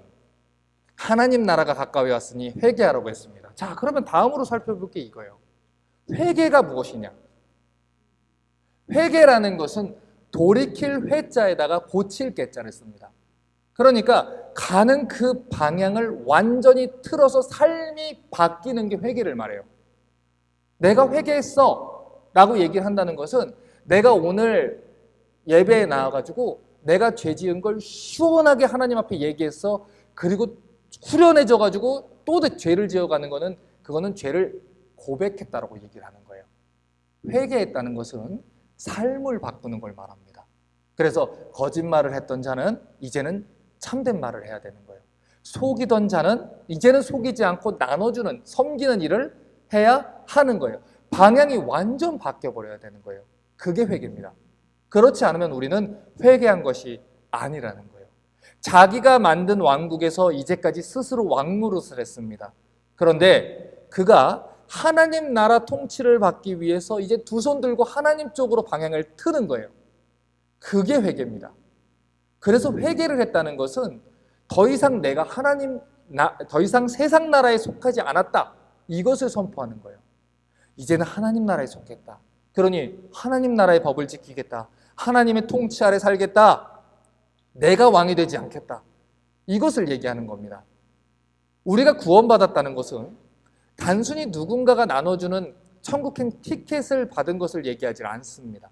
하나님 나라가 가까이 왔으니 회개하라고 했습니다. 자, 그러면 다음으로 살펴볼 게 이거예요. 회개가 무엇이냐? 회개라는 것은 돌이킬 회자에다가 고칠 개자를 씁니다. 그러니까 가는 그 방향을 완전히 틀어서 삶이 바뀌는 게 회개를 말해요. 내가 회개했어 라고 얘기를 한다는 것은 내가 오늘 예배에 나와가지고 내가 죄 지은 걸 시원하게 하나님 앞에 얘기했어. 그리고 후련해져가지고 또 죄를 지어가는 거는 그거는 죄를 고백했다라고 얘기를 하는 거예요. 회개했다는 것은 삶을 바꾸는 걸 말합니다. 그래서 거짓말을 했던 자는 이제는 참된 말을 해야 되는 거예요. 속이던 자는 이제는 속이지 않고 나눠주는, 섬기는 일을 해야 하는 거예요. 방향이 완전 바뀌어버려야 되는 거예요. 그게 회개입니다. 그렇지 않으면 우리는 회개한 것이 아니라는 거예요. 자기가 만든 왕국에서 이제까지 스스로 왕노릇을 했습니다. 그런데 그가 하나님 나라 통치를 받기 위해서 이제 두 손 들고 하나님 쪽으로 방향을 트는 거예요. 그게 회개입니다. 그래서 회개를 했다는 것은 더 이상 내가 더 이상 세상 나라에 속하지 않았다. 이것을 선포하는 거예요. 이제는 하나님 나라에 속했다. 그러니 하나님 나라의 법을 지키겠다. 하나님의 통치 아래 살겠다. 내가 왕이 되지 않겠다. 이것을 얘기하는 겁니다. 우리가 구원받았다는 것은 단순히 누군가가 나눠주는 천국행 티켓을 받은 것을 얘기하지 않습니다.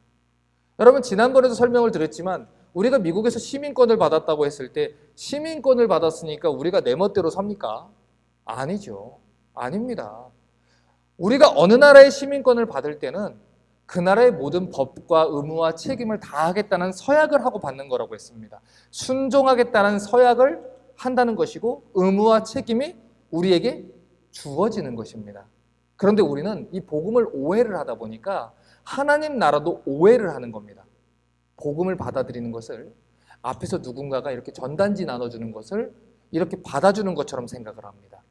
여러분, 지난번에도 설명을 드렸지만 우리가 미국에서 시민권을 받았다고 했을 때 시민권을 받았으니까 우리가 내 멋대로 삽니까? 아니죠. 아닙니다. 우리가 어느 나라의 시민권을 받을 때는 그 나라의 모든 법과 의무와 책임을 다하겠다는 서약을 하고 받는 거라고 했습니다. 순종하겠다는 서약을 한다는 것이고 의무와 책임이 우리에게 주어지는 것입니다. 그런데 우리는 이 복음을 오해를 하다 보니까 하나님 나라도 오해를 하는 겁니다. 복음을 받아들이는 것을 앞에서 누군가가 이렇게 전단지 나눠주는 것을 이렇게 받아주는 것처럼 생각을 합니다.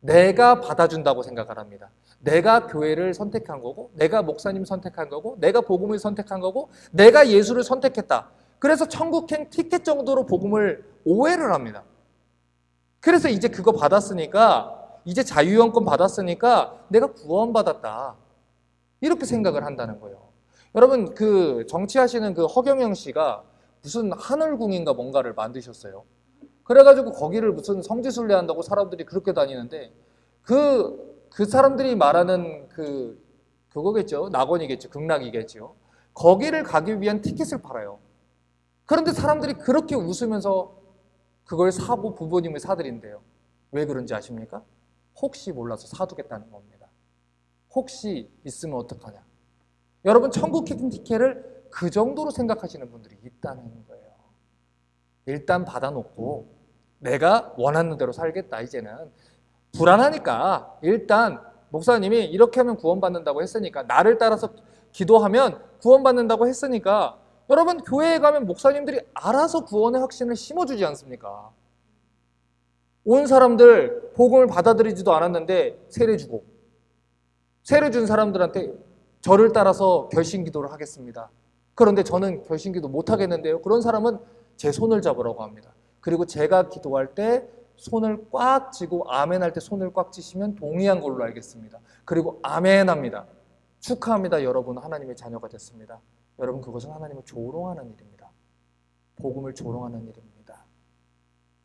내가 받아준다고 생각을 합니다. 내가 교회를 선택한 거고, 내가 목사님 선택한 거고, 내가 복음을 선택한 거고, 내가 예수를 선택했다. 그래서 천국행 티켓 정도로 복음을 오해를 합니다. 그래서 이제 그거 받았으니까, 이제 자유영권 받았으니까 내가 구원받았다. 이렇게 생각을 한다는 거예요. 여러분, 그 정치하시는 그 허경영 씨가 무슨 하늘궁인가 뭔가를 만드셨어요. 그래가지고 거기를 무슨 성지순례 한다고 사람들이 그렇게 다니는데 그 사람들이 말하는 그거겠죠. 낙원이겠죠. 극락이겠죠. 거기를 가기 위한 티켓을 팔아요. 그런데 사람들이 그렇게 웃으면서 그걸 사고 부모님을 사드린대요. 왜 그런지 아십니까? 혹시 몰라서 사두겠다는 겁니다. 혹시 있으면 어떡하냐. 여러분, 천국 티켓을 그 정도로 생각하시는 분들이 있다는 거예요. 일단 받아놓고 내가 원하는 대로 살겠다. 이제는 불안하니까 일단 목사님이 이렇게 하면 구원받는다고 했으니까, 나를 따라서 기도하면 구원받는다고 했으니까, 여러분, 교회에 가면 목사님들이 알아서 구원의 확신을 심어주지 않습니까? 온 사람들 복음을 받아들이지도 않았는데 세례 주고, 세례 준 사람들한테 저를 따라서 결신기도를 하겠습니다. 그런데 저는 결신기도 못 하겠는데요. 그런 사람은 제 손을 잡으라고 합니다. 그리고 제가 기도할 때 손을 꽉 쥐고 아멘 할 때 손을 꽉 쥐시면 동의한 걸로 알겠습니다. 그리고 아멘 합니다. 축하합니다. 여러분 하나님의 자녀가 됐습니다. 여러분, 그것은 하나님을 조롱하는 일입니다. 복음을 조롱하는 일입니다.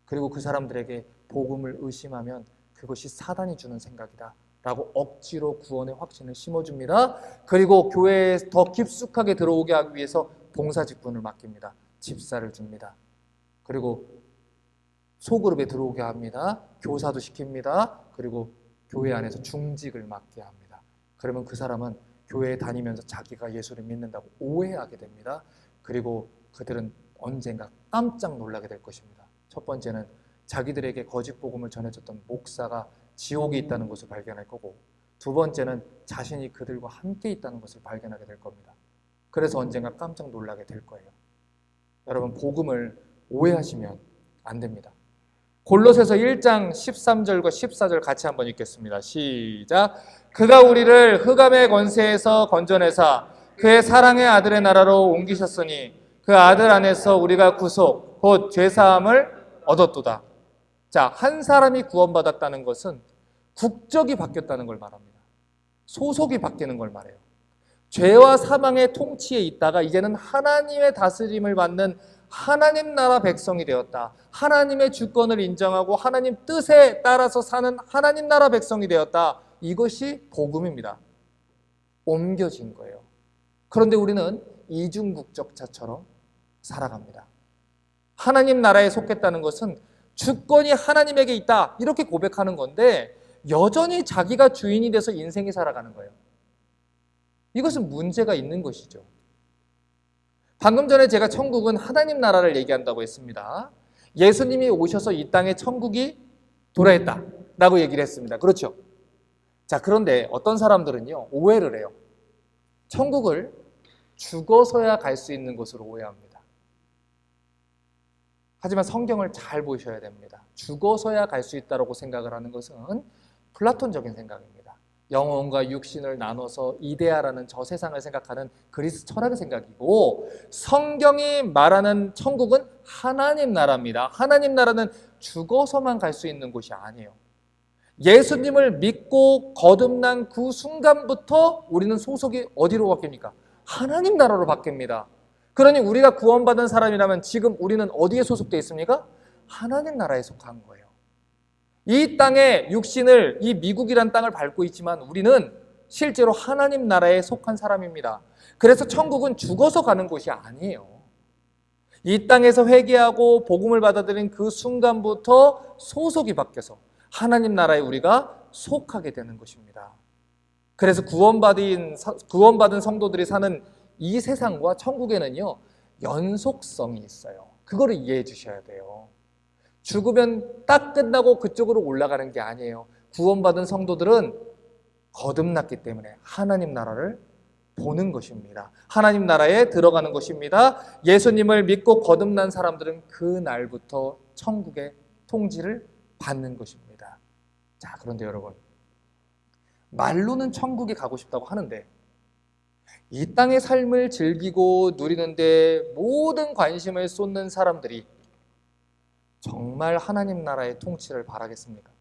그리고 그 사람들에게 복음을 의심하면 그것이 사단이 주는 생각이다 라고 억지로 구원의 확신을 심어줍니다. 그리고 교회에 더 깊숙하게 들어오게 하기 위해서 봉사 직분을 맡깁니다. 집사를 줍니다. 그리고 소그룹에 들어오게 합니다. 교사도 시킵니다. 그리고 교회 안에서 중직을 맡게 합니다. 그러면 그 사람은 교회에 다니면서 자기가 예수를 믿는다고 오해하게 됩니다. 그리고 그들은 언젠가 깜짝 놀라게 될 것입니다. 첫 번째는 자기들에게 거짓 복음을 전해줬던 목사가 지옥에 있다는 것을 발견할 거고, 두 번째는 자신이 그들과 함께 있다는 것을 발견하게 될 겁니다. 그래서 언젠가 깜짝 놀라게 될 거예요. 여러분, 복음을 오해하시면 안 됩니다. 골로새서 1장 13절과 14절 같이 한번 읽겠습니다. 시작. 그가 우리를 흑암의 권세에서 건져내사 그의 사랑의 아들의 나라로 옮기셨으니 그 아들 안에서 우리가 구속 곧 죄사함을 얻었도다. 자, 한 사람이 구원받았다는 것은 국적이 바뀌었다는 걸 말합니다. 소속이 바뀌는 걸 말해요. 죄와 사망의 통치에 있다가 이제는 하나님의 다스림을 받는 하나님 나라 백성이 되었다. 하나님의 주권을 인정하고 하나님 뜻에 따라서 사는 하나님 나라 백성이 되었다. 이것이 복음입니다. 옮겨진 거예요. 그런데 우리는 이중국적자처럼 살아갑니다. 하나님 나라에 속했다는 것은 주권이 하나님에게 있다 이렇게 고백하는 건데, 여전히 자기가 주인이 돼서 인생이 살아가는 거예요. 이것은 문제가 있는 것이죠. 방금 전에 제가 천국은 하나님 나라를 얘기한다고 했습니다. 예수님이 오셔서 이 땅에 천국이 도래했다 라고 얘기를 했습니다. 그렇죠? 자, 그런데 어떤 사람들은요, 오해를 해요. 천국을 죽어서야 갈 수 있는 곳으로 오해합니다. 하지만 성경을 잘 보셔야 됩니다. 죽어서야 갈 수 있다고 생각을 하는 것은 플라톤적인 생각입니다. 영혼과 육신을 나눠서 이데아라는 저 세상을 생각하는 그리스 철학의 생각이고, 성경이 말하는 천국은 하나님 나라입니다. 하나님 나라는 죽어서만 갈 수 있는 곳이 아니에요. 예수님을 믿고 거듭난 그 순간부터 우리는 소속이 어디로 바뀝니까? 하나님 나라로 바뀝니다. 그러니 우리가 구원받은 사람이라면 지금 우리는 어디에 소속되어 있습니까? 하나님 나라에 속한 거예요. 이 땅에 육신을, 이 미국이란 땅을 밟고 있지만 우리는 실제로 하나님 나라에 속한 사람입니다. 그래서 천국은 죽어서 가는 곳이 아니에요. 이 땅에서 회개하고 복음을 받아들인 그 순간부터 소속이 바뀌어서 하나님 나라에 우리가 속하게 되는 것입니다. 그래서 구원받은 성도들이 사는 이 세상과 천국에는요, 연속성이 있어요. 그거를 이해해 주셔야 돼요. 죽으면 딱 끝나고 그쪽으로 올라가는 게 아니에요. 구원받은 성도들은 거듭났기 때문에 하나님 나라를 보는 것입니다. 하나님 나라에 들어가는 것입니다. 예수님을 믿고 거듭난 사람들은 그 날부터 천국의 통지를 받는 것입니다. 자, 그런데 여러분, 말로는 천국에 가고 싶다고 하는데 이 땅의 삶을 즐기고 누리는데 모든 관심을 쏟는 사람들이 정말 하나님 나라의 통치를 바라겠습니까?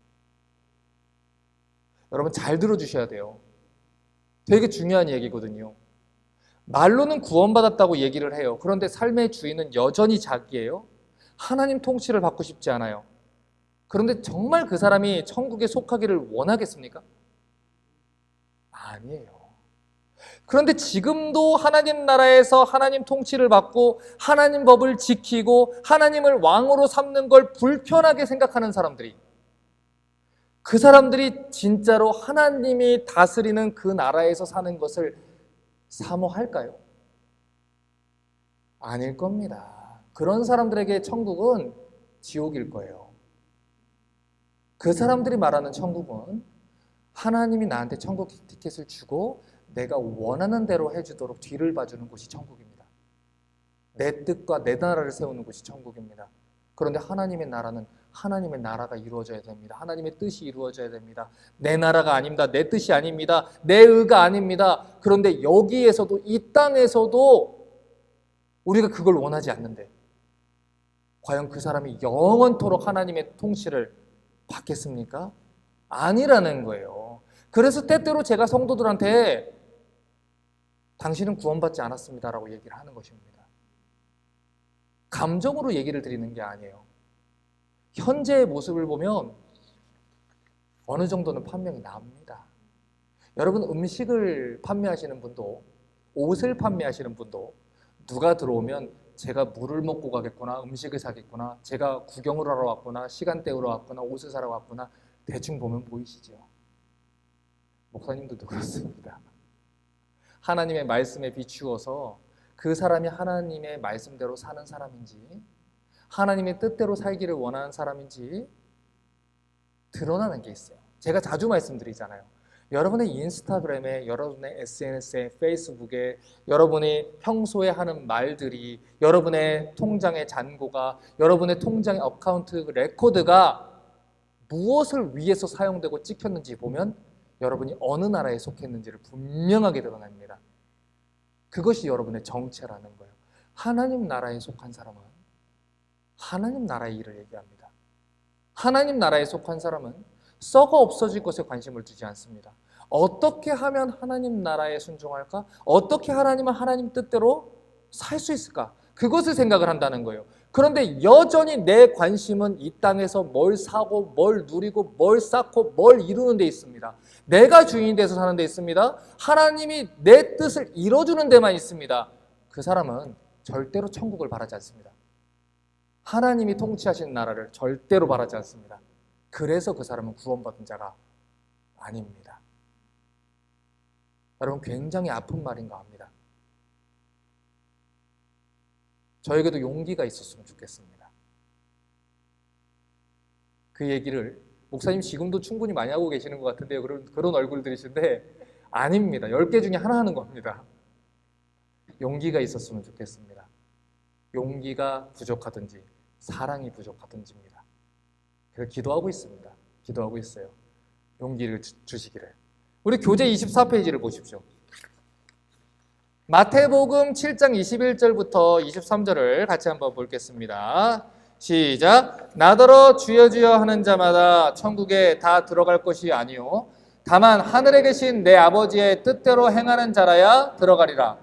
여러분, 잘 들어주셔야 돼요. 되게 중요한 얘기거든요. 말로는 구원받았다고 얘기를 해요. 그런데 삶의 주인은 여전히 자기예요. 하나님 통치를 받고 싶지 않아요. 그런데 정말 그 사람이 천국에 속하기를 원하겠습니까? 아니에요. 그런데 지금도 하나님 나라에서 하나님 통치를 받고 하나님 법을 지키고 하나님을 왕으로 삼는 걸 불편하게 생각하는 사람들이 그 사람들이 진짜로 하나님이 다스리는 그 나라에서 사는 것을 사모할까요? 아닐 겁니다. 그런 사람들에게 천국은 지옥일 거예요. 그 사람들이 말하는 천국은 하나님이 나한테 천국 티켓을 주고 내가 원하는 대로 해주도록 뒤를 봐주는 곳이 천국입니다. 내 뜻과 내 나라를 세우는 곳이 천국입니다. 그런데 하나님의 나라는 하나님의 나라가 이루어져야 됩니다. 하나님의 뜻이 이루어져야 됩니다. 내 나라가 아닙니다. 내 뜻이 아닙니다. 내 의가 아닙니다. 그런데 여기에서도, 이 땅에서도 우리가 그걸 원하지 않는데 과연 그 사람이 영원토록 하나님의 통치를 받겠습니까? 아니라는 거예요. 그래서 때때로 제가 성도들한테 당신은 구원받지 않았습니다라고 얘기를 하는 것입니다. 감정으로 얘기를 드리는 게 아니에요. 현재의 모습을 보면 어느 정도는 판명이 납니다. 여러분, 음식을 판매하시는 분도 옷을 판매하시는 분도 누가 들어오면 제가 물을 먹고 가겠구나, 음식을 사겠구나, 제가 구경을 하러 왔구나, 시간 때우러 왔구나, 옷을 사러 왔구나, 대충 보면 보이시죠? 목사님들도 그렇습니다. 하나님의 말씀에 비추어서 그 사람이 하나님의 말씀대로 사는 사람인지 하나님의 뜻대로 살기를 원하는 사람인지 드러나는 게 있어요. 제가 자주 말씀드리잖아요. 여러분의 인스타그램에, 여러분의 SNS에, 페이스북에 여러분이 평소에 하는 말들이, 여러분의 통장의 잔고가, 여러분의 통장의 어카운트 레코드가 무엇을 위해서 사용되고 찍혔는지 보면 여러분이 어느 나라에 속했는지를 분명하게 드러납니다. 그것이 여러분의 정체라는 거예요. 하나님 나라에 속한 사람은 하나님 나라의 일을 얘기합니다. 하나님 나라에 속한 사람은 썩어 없어질 것에 관심을 두지 않습니다. 어떻게 하면 하나님 나라에 순종할까? 어떻게 하나님은 하나님 뜻대로 살 수 있을까? 그것을 생각을 한다는 거예요. 그런데 여전히 내 관심은 이 땅에서 뭘 사고 뭘 누리고 뭘 쌓고 뭘 이루는 데 있습니다. 내가 주인이 돼서 사는 데 있습니다. 하나님이 내 뜻을 이뤄주는 데만 있습니다. 그 사람은 절대로 천국을 바라지 않습니다. 하나님이 통치하시는 나라를 절대로 바라지 않습니다. 그래서 그 사람은 구원받은 자가 아닙니다. 여러분, 굉장히 아픈 말인가 합니다. 저에게도 용기가 있었으면 좋겠습니다. 그 얘기를 목사님 지금도 충분히 많이 하고 계시는 것 같은데요. 그런 얼굴들이신데 아닙니다. 10개 중에 하나 하는 겁니다. 용기가 있었으면 좋겠습니다. 용기가 부족하든지 사랑이 부족하든지입니다. 그래서 기도하고 있습니다. 기도하고 있어요. 용기를 주시기를. 우리 교재 24페이지를 보십시오. 마태복음 7장 21절부터 23절을 같이 한번 보겠습니다. 시작. 나더러 주여 주여 하는 자마다 천국에 다 들어갈 것이 아니요 다만 하늘에 계신 내 아버지의 뜻대로 행하는 자라야 들어가리라.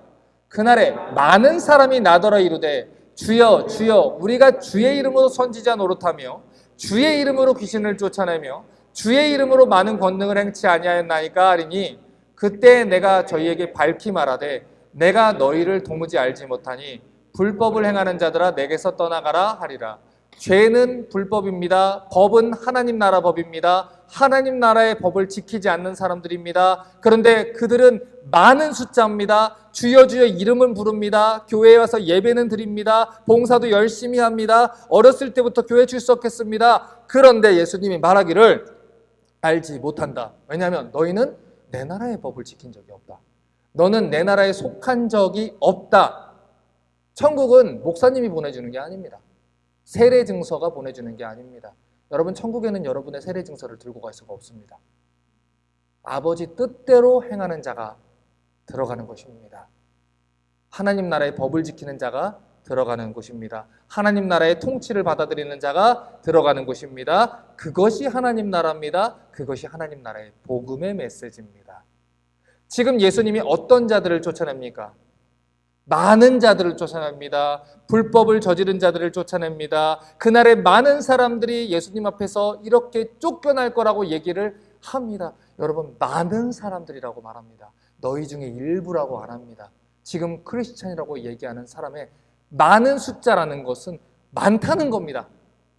그날에 많은 사람이 나더러 이르되 주여 주여 우리가 주의 이름으로 선지자 노릇하며 주의 이름으로 귀신을 쫓아내며 주의 이름으로 많은 권능을 행치 아니하였나이까 하리니 그때 내가 저희에게 밝히 말하되 내가 너희를 도무지 알지 못하니 불법을 행하는 자들아 내게서 떠나가라 하리라. 죄는 불법입니다. 법은 하나님 나라 법입니다. 하나님 나라의 법을 지키지 않는 사람들입니다. 그런데 그들은 많은 숫자입니다. 주여 주여 이름은 부릅니다. 교회에 와서 예배는 드립니다. 봉사도 열심히 합니다. 어렸을 때부터 교회 출석했습니다. 그런데 예수님이 말하기를 알지 못한다. 왜냐하면 너희는 내 나라의 법을 지킨 적이 없다. 너는 내 나라에 속한 적이 없다. 천국은 목사님이 보내주는 게 아닙니다. 세례 증서가 보내주는 게 아닙니다. 여러분, 천국에는 여러분의 세례 증서를 들고 갈 수가 없습니다. 아버지 뜻대로 행하는 자가 들어가는 것입니다. 하나님 나라의 법을 지키는 자가 들어가는 곳입니다. 하나님 나라의 통치를 받아들이는 자가 들어가는 곳입니다. 그것이 하나님 나라입니다. 그것이 하나님 나라의 복음의 메시지입니다. 지금 예수님이 어떤 자들을 쫓아냅니까? 많은 자들을 쫓아냅니다. 불법을 저지른 자들을 쫓아냅니다. 그날에 많은 사람들이 예수님 앞에서 이렇게 쫓겨날 거라고 얘기를 합니다. 여러분, 많은 사람들이라고 말합니다. 너희 중에 일부라고 안 합니다. 지금 크리스찬이라고 얘기하는 사람의 많은 숫자라는 것은 많다는 겁니다.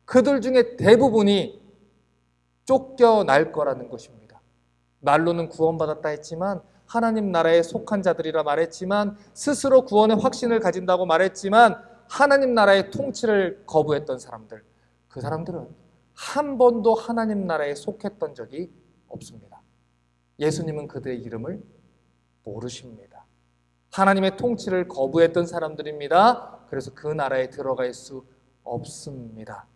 그들 중에 대부분이 쫓겨날 거라는 것입니다. 말로는 구원받았다 했지만, 하나님 나라에 속한 자들이라 말했지만, 스스로 구원의 확신을 가진다고 말했지만, 하나님 나라의 통치를 거부했던 사람들, 그 사람들은 한 번도 하나님 나라에 속했던 적이 없습니다. 예수님은 그들의 이름을 모르십니다. 하나님의 통치를 거부했던 사람들입니다. 그래서 그 나라에 들어갈 수 없습니다.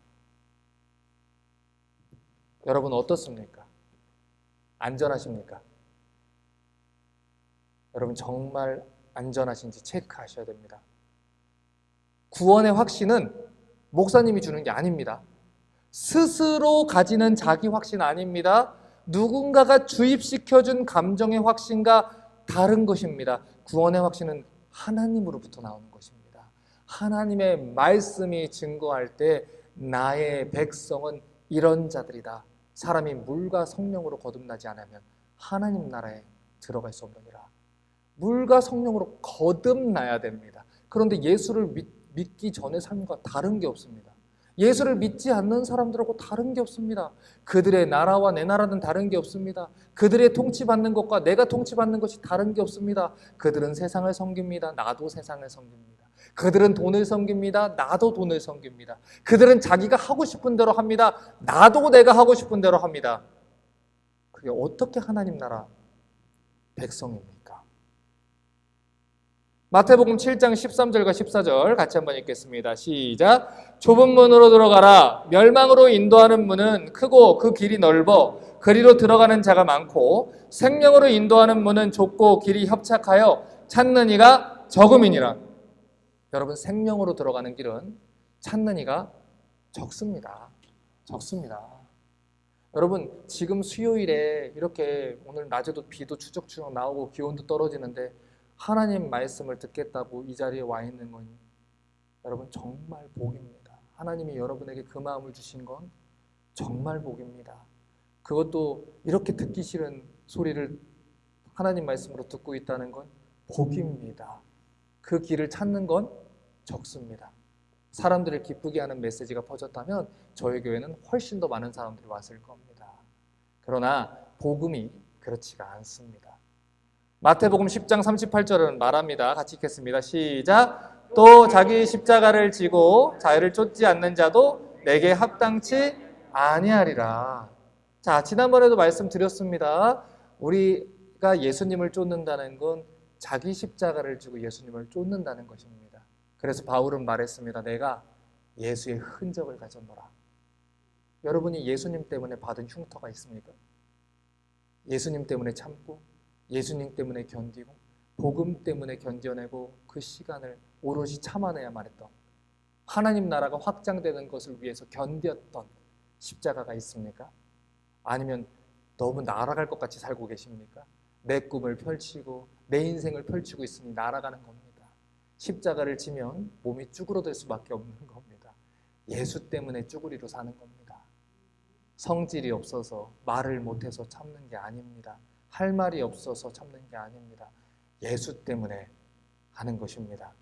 여러분 어떻습니까? 안전하십니까? 여러분 정말 안전하신지 체크하셔야 됩니다. 구원의 확신은 목사님이 주는 게 아닙니다. 스스로 가지는 자기 확신 아닙니다. 누군가가 주입시켜준 감정의 확신과 다른 것입니다. 구원의 확신은 하나님으로부터 나오는 것입니다. 하나님의 말씀이 증거할 때 나의 백성은 이런 자들이다. 사람이 물과 성령으로 거듭나지 않으면 하나님 나라에 들어갈 수 없느니라. 물과 성령으로 거듭나야 됩니다. 그런데 예수를 믿기 전의 삶과 다른 게 없습니다. 예수를 믿지 않는 사람들하고 다른 게 없습니다. 그들의 나라와 내 나라는 다른 게 없습니다. 그들의 통치받는 것과 내가 통치받는 것이 다른 게 없습니다. 그들은 세상을 섬깁니다. 나도 세상을 섬깁니다. 그들은 돈을 섬깁니다. 나도 돈을 섬깁니다. 그들은 자기가 하고 싶은 대로 합니다. 나도 내가 하고 싶은 대로 합니다. 그게 어떻게 하나님 나라 백성입니까? 마태복음 7장 13절과 14절 같이 한번 읽겠습니다. 시작. 좁은 문으로 들어가라. 멸망으로 인도하는 문은 크고 그 길이 넓어 그리로 들어가는 자가 많고 생명으로 인도하는 문은 좁고 길이 협착하여 찾는 이가 적음이니라. 여러분 생명으로 들어가는 길은 찾는 이가 적습니다. 적습니다. 여러분 지금 수요일에 이렇게 오늘 낮에도 비도 추적추적 나오고 기온도 떨어지는데 하나님 말씀을 듣겠다고 이 자리에 와 있는 건 여러분 정말 복입니다. 하나님이 여러분에게 그 마음을 주신 건 정말 복입니다. 그것도 이렇게 듣기 싫은 소리를 하나님 말씀으로 듣고 있다는 건 복입니다. 그 길을 찾는 건 적습니다. 사람들을 기쁘게 하는 메시지가 퍼졌다면 저희 교회는 훨씬 더 많은 사람들이 왔을 겁니다. 그러나 복음이 그렇지가 않습니다. 마태복음 10장 38절은 말합니다. 같이 읽겠습니다. 시작. 또 자기 십자가를 지고 자유를 쫓지 않는 자도 내게 합당치 아니하리라. 자, 지난번에도 말씀드렸습니다. 우리가 예수님을 쫓는다는 건 자기 십자가를 지고 예수님을 쫓는다는 것입니다. 그래서 바울은 말했습니다. 내가 예수의 흔적을 가졌노라. 여러분이 예수님 때문에 받은 흉터가 있습니까? 예수님 때문에 참고 예수님 때문에 견디고 복음 때문에 견뎌내고 그 시간을 오롯이 참아내야만 했던 하나님 나라가 확장되는 것을 위해서 견뎠던 십자가가 있습니까? 아니면 너무 날아갈 것 같이 살고 계십니까? 내 꿈을 펼치고 내 인생을 펼치고 있으니 날아가는 겁니다. 십자가를 지면 몸이 쭈그러들 수밖에 없는 겁니다. 예수 때문에 쭈그리로 사는 겁니다. 성질이 없어서 말을 못해서 참는 게 아닙니다. 할 말이 없어서 참는 게 아닙니다. 예수 때문에 하는 것입니다.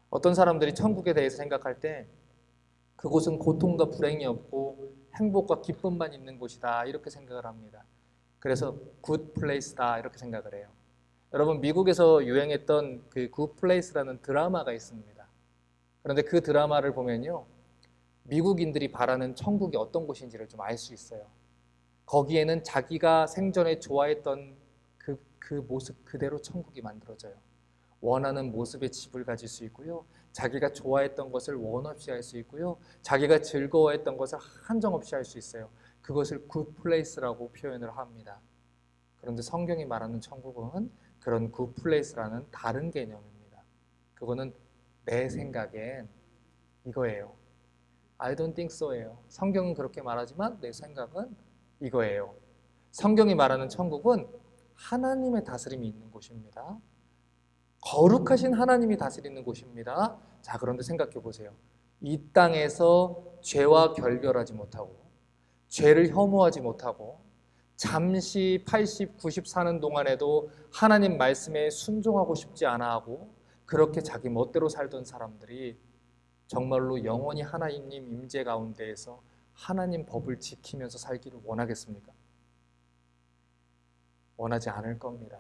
어떤 사람들이 천국에 대해서 생각할 때 그곳은 고통과 불행이 없고 행복과 기쁨만 있는 곳이다 이렇게 생각을 합니다. 그래서 굿 플레이스다 이렇게 생각을 해요. 여러분 미국에서 유행했던 그 굿 플레이스라는 드라마가 있습니다. 그런데 그 드라마를 보면요, 미국인들이 바라는 천국이 어떤 곳인지를 좀 알 수 있어요. 거기에는 자기가 생전에 좋아했던 그 모습 그대로 천국이 만들어져요. 원하는 모습의 집을 가질 수 있고요, 자기가 좋아했던 것을 원 없이 할 수 있고요, 자기가 즐거워했던 것을 한정 없이 할 수 있어요. 그것을 굿 플레이스라고 표현을 합니다. 그런데 성경이 말하는 천국은 그런 굿 플레이스라는 다른 개념입니다. 그거는 내 생각엔 이거예요. I don't think so예요. 성경은 그렇게 말하지만 내 생각은 이거예요. 성경이 말하는 천국은 하나님의 다스림이 있는 곳입니다. 거룩하신 하나님이 다스리는 곳입니다. 자, 그런데 생각해 보세요. 이 땅에서 죄와 결별하지 못하고 죄를 혐오하지 못하고 잠시 80, 90 사는 동안에도 하나님 말씀에 순종하고 싶지 않아 하고 그렇게 자기 멋대로 살던 사람들이 정말로 영원히 하나님 임재 가운데에서 하나님 법을 지키면서 살기를 원하겠습니까? 원하지 않을 겁니다.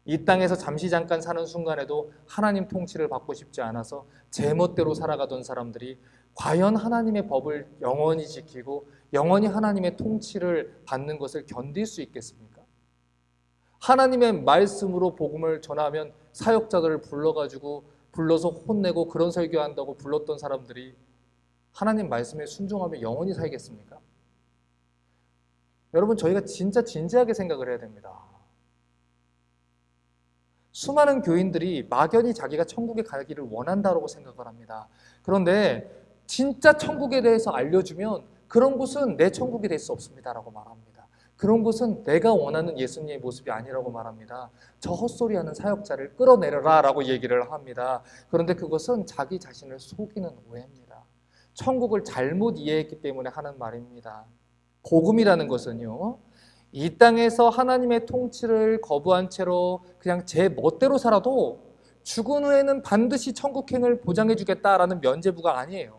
이 땅에서 잠시 잠깐 사는 순간에도 하나님 통치를 받고 싶지 않아서 제멋대로 살아가던 사람들이 과연 하나님의 법을 영원히 지키고 영원히 하나님의 통치를 받는 것을 견딜 수 있겠습니까? 하나님의 말씀으로 복음을 전하면 사역자들을 불러서 혼내고 그런 설교한다고 불렀던 사람들이 하나님 말씀에 순종하며 영원히 살겠습니까? 여러분, 저희가 진짜 진지하게 생각을 해야 됩니다. 수많은 교인들이 막연히 자기가 천국에 가기를 원한다고 생각을 합니다. 그런데 진짜 천국에 대해서 알려주면 그런 곳은 내 천국이 될 수 없습니다라고 말합니다. 그런 곳은 내가 원하는 예수님의 모습이 아니라고 말합니다. 저 헛소리하는 사역자를 끌어내려라 라고 얘기를 합니다. 그런데 그것은 자기 자신을 속이는 오해입니다. 천국을 잘못 이해했기 때문에 하는 말입니다. 복음이라는 것은요, 이 땅에서 하나님의 통치를 거부한 채로 그냥 제 멋대로 살아도 죽은 후에는 반드시 천국행을 보장해 주겠다라는 면죄부가 아니에요.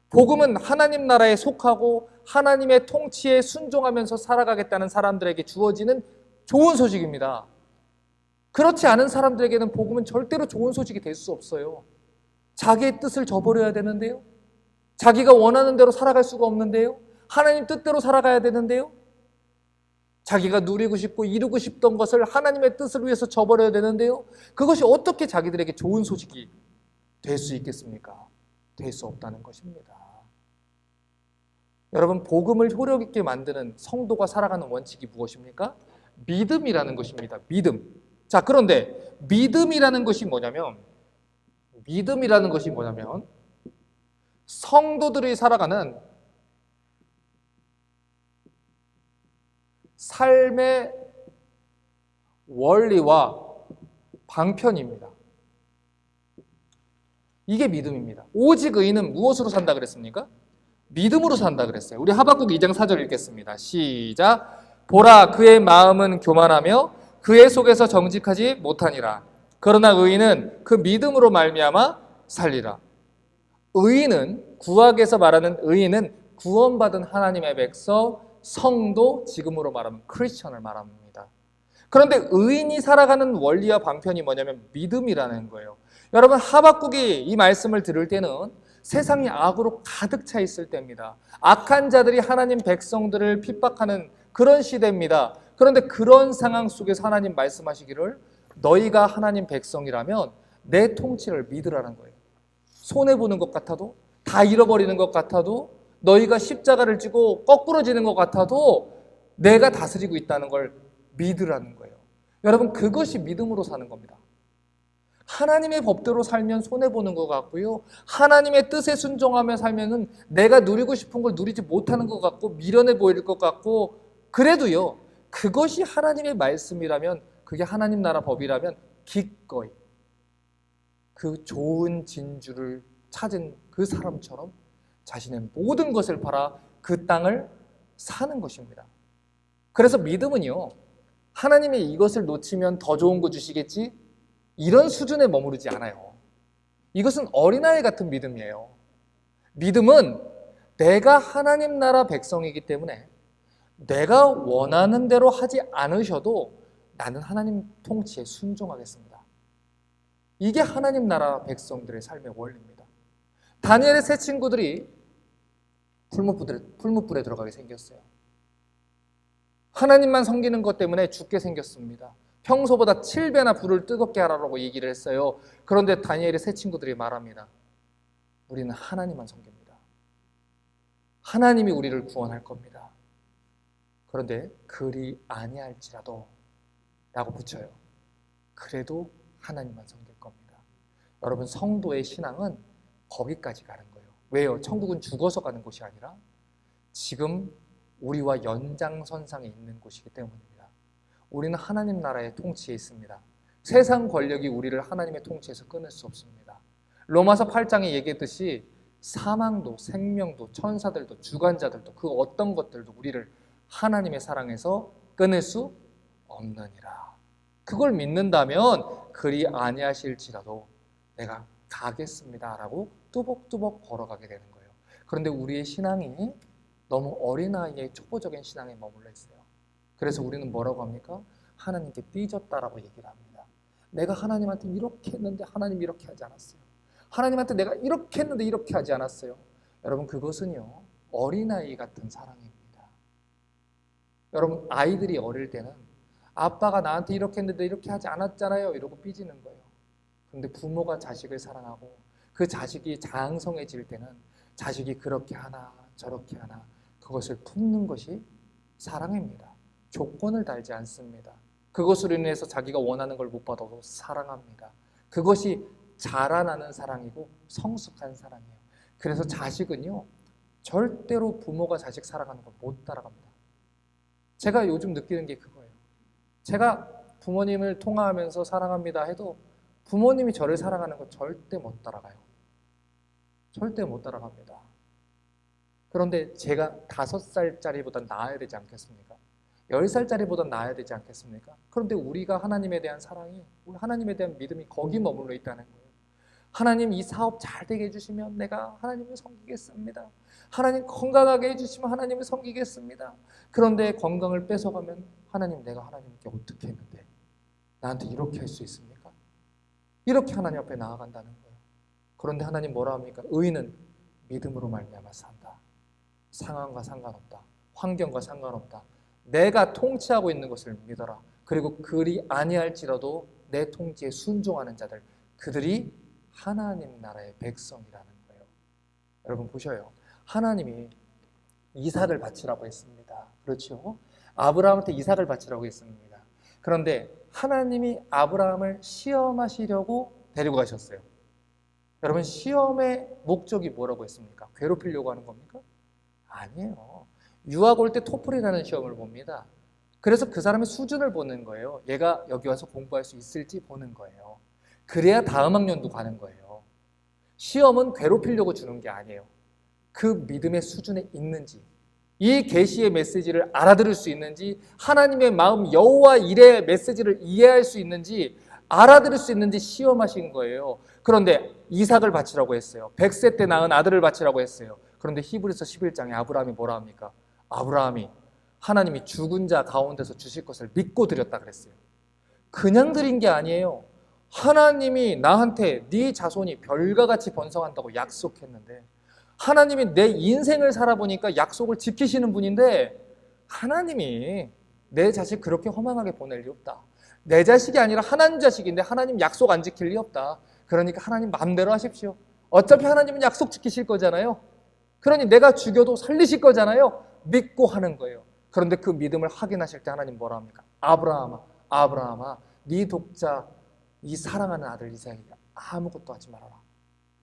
복음은 하나님 나라에 속하고 하나님의 통치에 순종하면서 살아가겠다는 사람들에게 주어지는 좋은 소식입니다. 그렇지 않은 사람들에게는 복음은 절대로 좋은 소식이 될 수 없어요. 자기의 뜻을 저버려야 되는데요. 자기가 원하는 대로 살아갈 수가 없는데요. 하나님 뜻대로 살아가야 되는데요. 자기가 누리고 싶고 이루고 싶던 것을 하나님의 뜻을 위해서 저버려야 되는데요. 그것이 어떻게 자기들에게 좋은 소식이 될 수 있겠습니까? 될 수 없다는 것입니다. 여러분, 복음을 효력 있게 만드는 성도가 살아가는 원칙이 무엇입니까? 믿음이라는 것입니다. 믿음. 자, 그런데 믿음이라는 것이 뭐냐면 성도들이 살아가는 삶의 원리와 방편입니다. 이게 믿음입니다. 오직 의인은 무엇으로 산다 그랬습니까? 믿음으로 산다 그랬어요. 우리 하박국 2장 4절 읽겠습니다. 시작. 보라, 그의 마음은 교만하며 그의 속에서 정직하지 못하니라. 그러나 의인은 그 믿음으로 말미암아 살리라. 의인은, 구약에서 말하는 의인은 구원받은 하나님의 백성, 성도, 지금으로 말하면 크리스천을 말합니다. 그런데 의인이 살아가는 원리와 방편이 뭐냐면 믿음이라는 거예요. 여러분, 하박국이 이 말씀을 들을 때는 세상이 악으로 가득 차 있을 때입니다. 악한 자들이 하나님 백성들을 핍박하는 그런 시대입니다. 그런데 그런 상황 속에서 하나님 말씀하시기를 너희가 하나님 백성이라면 내 통치를 믿으라는 거예요. 손해보는 것 같아도, 다 잃어버리는 것 같아도, 너희가 십자가를 지고 거꾸러지는 것 같아도 내가 다스리고 있다는 걸 믿으라는 거예요. 여러분, 그것이 믿음으로 사는 겁니다. 하나님의 법대로 살면 손해보는 것 같고요. 하나님의 뜻에 순종하며 살면은 내가 누리고 싶은 걸 누리지 못하는 것 같고 미련해 보일 것 같고, 그래도요, 그것이 하나님의 말씀이라면, 그게 하나님 나라 법이라면 기꺼이 그 좋은 진주를 찾은 그 사람처럼 자신의 모든 것을 팔아 그 땅을 사는 것입니다. 그래서 믿음은요, 하나님이 이것을 놓치면 더 좋은 거 주시겠지? 이런 수준에 머무르지 않아요. 이것은 어린아이 같은 믿음이에요. 믿음은 내가 하나님 나라 백성이기 때문에 내가 원하는 대로 하지 않으셔도 나는 하나님 통치에 순종하겠습니다. 이게 하나님 나라 백성들의 삶의 원리입니다. 다니엘의 세 친구들이 풀무불에 들어가게 생겼어요. 하나님만 섬기는 것 때문에 죽게 생겼습니다. 평소보다 7배나 불을 뜨겁게 하라고 얘기를 했어요. 그런데 다니엘의 세 친구들이 말합니다. 우리는 하나님만 섬깁니다. 하나님이 우리를 구원할 겁니다. 그런데 그리 아니할지라도 라고 붙여요. 그래도 하나님만 섬길 겁니다. 여러분, 성도의 신앙은 거기까지 가는 거예요. 왜요? 천국은 죽어서 가는 곳이 아니라 지금 우리와 연장선상에 있는 곳이기 때문입니다. 우리는 하나님 나라의 통치에 있습니다. 세상 권력이 우리를 하나님의 통치에서 끊을 수 없습니다. 로마서 8장에 얘기했듯이 사망도 생명도 천사들도 주관자들도 그 어떤 것들도 우리를 하나님의 사랑에서 끊을 수 없느니라. 그걸 믿는다면 그리 아니하실지라도 내가 가겠습니다 라고 뚜벅뚜벅 걸어가게 되는 거예요. 그런데 우리의 신앙이 너무 어린아이의 초보적인 신앙에 머물러 있어요. 그래서 우리는 뭐라고 합니까? 하나님께 삐졌다라고 얘기를 합니다. 내가 하나님한테 이렇게 했는데 하나님 이렇게 하지 않았어요. 하나님한테 내가 이렇게 했는데 이렇게 하지 않았어요. 여러분, 그것은요, 어린아이 같은 사랑입니다. 여러분, 아이들이 어릴 때는 아빠가 나한테 이렇게 했는데 이렇게 하지 않았잖아요 이러고 삐지는 거예요. 그런데 부모가 자식을 사랑하고 그 자식이 장성해질 때는 자식이 그렇게 하나 저렇게 하나 그것을 품는 것이 사랑입니다. 조건을 달지 않습니다. 그것으로 인해서 자기가 원하는 걸 못 받아도 사랑합니다. 그것이 자라나는 사랑이고 성숙한 사랑이에요. 그래서 자식은요, 절대로 부모가 자식 사랑하는 걸 못 따라갑니다. 제가 요즘 느끼는 게 그거예요. 제가 부모님을 통화하면서 사랑합니다 해도 부모님이 저를 사랑하는 거 절대 못 따라가요. 절대 못 따라갑니다. 그런데 제가 5살짜리보다 나아야 되지 않겠습니까? 10살짜리보다 나아야 되지 않겠습니까? 그런데 우리가 하나님에 대한 사랑이, 우리 하나님에 대한 믿음이 거기 머물러 있다는 거예요. 하나님 이 사업 잘 되게 해주시면 내가 하나님을 섬기겠습니다. 하나님 건강하게 해주시면 하나님을 섬기겠습니다. 그런데 건강을 뺏어가면 하나님, 내가 하나님께 어떻게 했는데 나한테 이렇게 할 수 있습니까? 이렇게 하나님 앞에 나아간다는 거예요. 그런데 하나님 뭐라 합니까? 의인은 믿음으로 말미암아 산다. 상황과 상관없다. 환경과 상관없다. 내가 통치하고 있는 것을 믿어라. 그리고 그리 아니할지라도 내 통치에 순종하는 자들, 그들이 하나님 나라의 백성이라는 거예요. 여러분 보셔요. 하나님이 이삭을 바치라고 했습니다. 그렇죠? 아브라함한테 이삭을 바치라고 했습니다. 그런데 하나님이 아브라함을 시험하시려고 데리고 가셨어요. 여러분, 시험의 목적이 뭐라고 했습니까? 괴롭히려고 하는 겁니까? 아니에요. 유학 올 때 토플이라는 시험을 봅니다. 그래서 그 사람의 수준을 보는 거예요. 얘가 여기 와서 공부할 수 있을지 보는 거예요. 그래야 다음 학년도 가는 거예요. 시험은 괴롭히려고 주는 게 아니에요. 그 믿음의 수준에 있는지, 이 계시의 메시지를 알아들을 수 있는지, 하나님의 마음 여호와 일의 메시지를 이해할 수 있는지, 알아들을 수 있는지 시험하신 거예요. 그런데 이삭을 바치라고 했어요. 100세 때 낳은 아들을 바치라고 했어요. 그런데 히브리서 11장에 아브라함이 뭐라 합니까? 아브라함이 하나님이 죽은 자 가운데서 주실 것을 믿고 드렸다 그랬어요. 그냥 드린 게 아니에요. 하나님이 나한테 네 자손이 별과 같이 번성한다고 약속했는데, 하나님이 내 인생을 살아보니까 약속을 지키시는 분인데, 하나님이 내 자식 그렇게 허망하게 보낼 리 없다. 내 자식이 아니라 하나님 자식인데 하나님 약속 안 지킬 리 없다. 그러니까 하나님 마음대로 하십시오. 어차피 하나님은 약속 지키실 거잖아요. 그러니 내가 죽여도 살리실 거잖아요. 믿고 하는 거예요. 그런데 그 믿음을 확인하실 때 하나님 뭐라 합니까? 아브라함아, 아브라함아, 네 독자, 이 사랑하는 아들 이삭에게 아무것도 하지 말아라.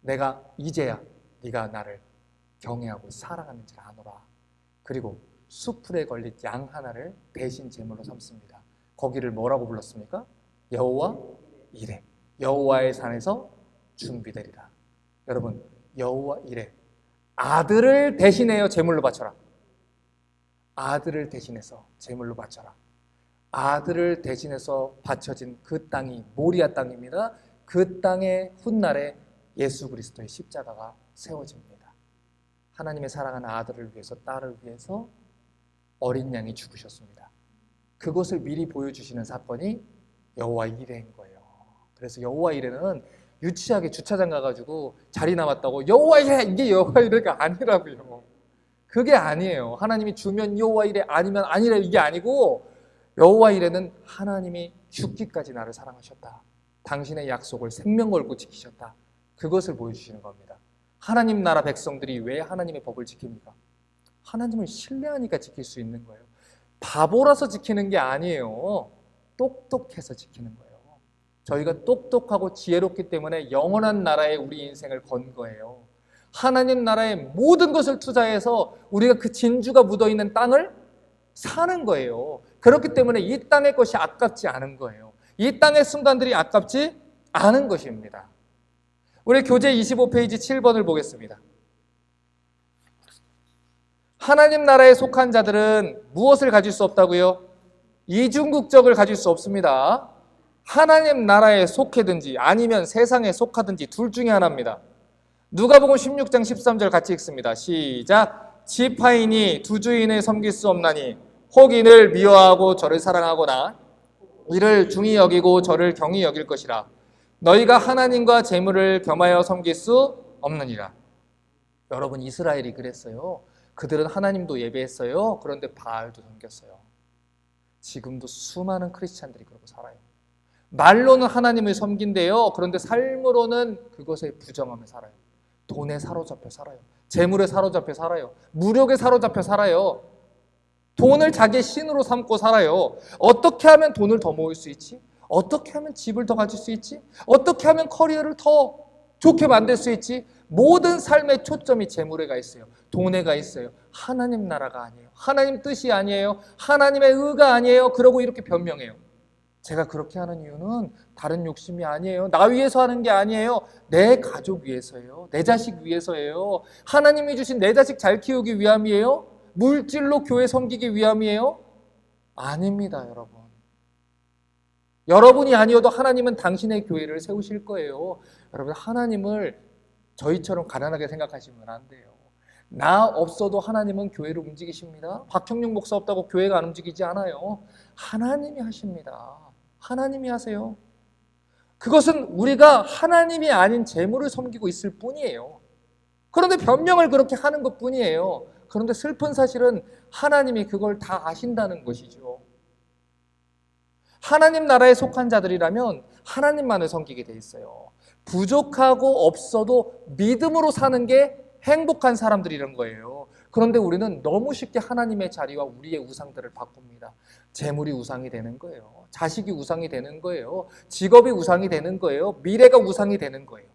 내가 이제야 네가 나를 경외하고 사랑하는 줄 아노라. 그리고 수풀에 걸린 양 하나를 대신 제물로 삼습니다. 거기를 뭐라고 불렀습니까? 여호와 이레, 여호와의 산에서 준비되리라. 여러분, 여호와 이레, 아들을 대신해요 제물로 바쳐라. 아들을 대신해서 제물로 바쳐라. 아들을 대신해서 바쳐진 그 땅이 모리아 땅입니다. 그 땅의 훗날에 예수 그리스도의 십자가가 세워집니다. 하나님의 사랑하는 아들을 위해서, 딸을 위해서 어린 양이 죽으셨습니다. 그것을 미리 보여주시는 사건이 여호와 이레인 거예요. 그래서 여호와 이레는 유치하게 주차장 가가지고 자리 남았다고 여호와 이레, 이게 여호와 이레가 아니라고요. 그게 아니에요. 하나님이 주면 여호와 이레, 아니면 아니래, 이게 아니고, 여호와 이레는 하나님이 죽기까지 나를 사랑하셨다. 당신의 약속을 생명 걸고 지키셨다. 그것을 보여주시는 겁니다. 하나님 나라 백성들이 왜 하나님의 법을 지킵니까? 하나님을 신뢰하니까 지킬 수 있는 거예요. 바보라서 지키는 게 아니에요. 똑똑해서 지키는 거예요. 저희가 똑똑하고 지혜롭기 때문에 영원한 나라에 우리 인생을 건 거예요. 하나님 나라의 모든 것을 투자해서 우리가 그 진주가 묻어있는 땅을 사는 거예요. 그렇기 때문에 이 땅의 것이 아깝지 않은 거예요. 이 땅의 순간들이 아깝지 않은 것입니다. 우리 교재 25페이지 7번을 보겠습니다. 하나님 나라에 속한 자들은 무엇을 가질 수 없다고요? 이중국적을 가질 수 없습니다. 하나님 나라에 속하든지 아니면 세상에 속하든지 둘 중에 하나입니다. 누가복음 16장 13절 같이 읽습니다. 시작. 지파인이 두 주인을 섬길 수 없나니 혹 이를 미워하고 저를 사랑하거나 이를 중히 여기고 저를 경히 여길 것이라. 너희가 하나님과 재물을 겸하여 섬길 수 없느니라. 여러분, 이스라엘이 그랬어요. 그들은 하나님도 예배했어요. 그런데 바알도 섬겼어요. 지금도 수많은 크리스찬들이 그러고 살아요. 말로는 하나님을 섬긴대요. 그런데 삶으로는 그것에 부정하며 살아요. 돈에 사로잡혀 살아요. 재물에 사로잡혀 살아요. 무력에 사로잡혀 살아요. 돈을 자기의 신으로 삼고 살아요. 어떻게 하면 돈을 더 모을 수 있지? 어떻게 하면 집을 더 가질 수 있지? 어떻게 하면 커리어를 더 좋게 만들 수 있지? 모든 삶의 초점이 재물에 가 있어요. 돈에 가 있어요. 하나님 나라가 아니에요. 하나님 뜻이 아니에요. 하나님의 의가 아니에요. 그러고 이렇게 변명해요. 제가 그렇게 하는 이유는 다른 욕심이 아니에요. 나 위해서 하는 게 아니에요. 내 가족 위해서예요. 내 자식 위해서예요. 하나님이 주신 내 자식 잘 키우기 위함이에요? 물질로 교회 섬기기 위함이에요? 아닙니다, 여러분. 여러분이 아니어도 하나님은 당신의 교회를 세우실 거예요. 여러분, 하나님을 저희처럼 가난하게 생각하시면 안 돼요. 나 없어도 하나님은 교회를 움직이십니다. 박형룡 목사 없다고 교회가 안 움직이지 않아요. 하나님이 하십니다. 하나님이 하세요. 그것은 우리가 하나님이 아닌 재물을 섬기고 있을 뿐이에요. 그런데 변명을 그렇게 하는 것 뿐이에요. 그런데 슬픈 사실은 하나님이 그걸 다 아신다는 것이죠. 하나님 나라에 속한 자들이라면 하나님만을 섬기게 돼 있어요. 부족하고 없어도 믿음으로 사는 게 행복한 사람들이란 거예요. 그런데 우리는 너무 쉽게 하나님의 자리와 우리의 우상들을 바꿉니다. 재물이 우상이 되는 거예요. 자식이 우상이 되는 거예요. 직업이 우상이 되는 거예요. 미래가 우상이 되는 거예요.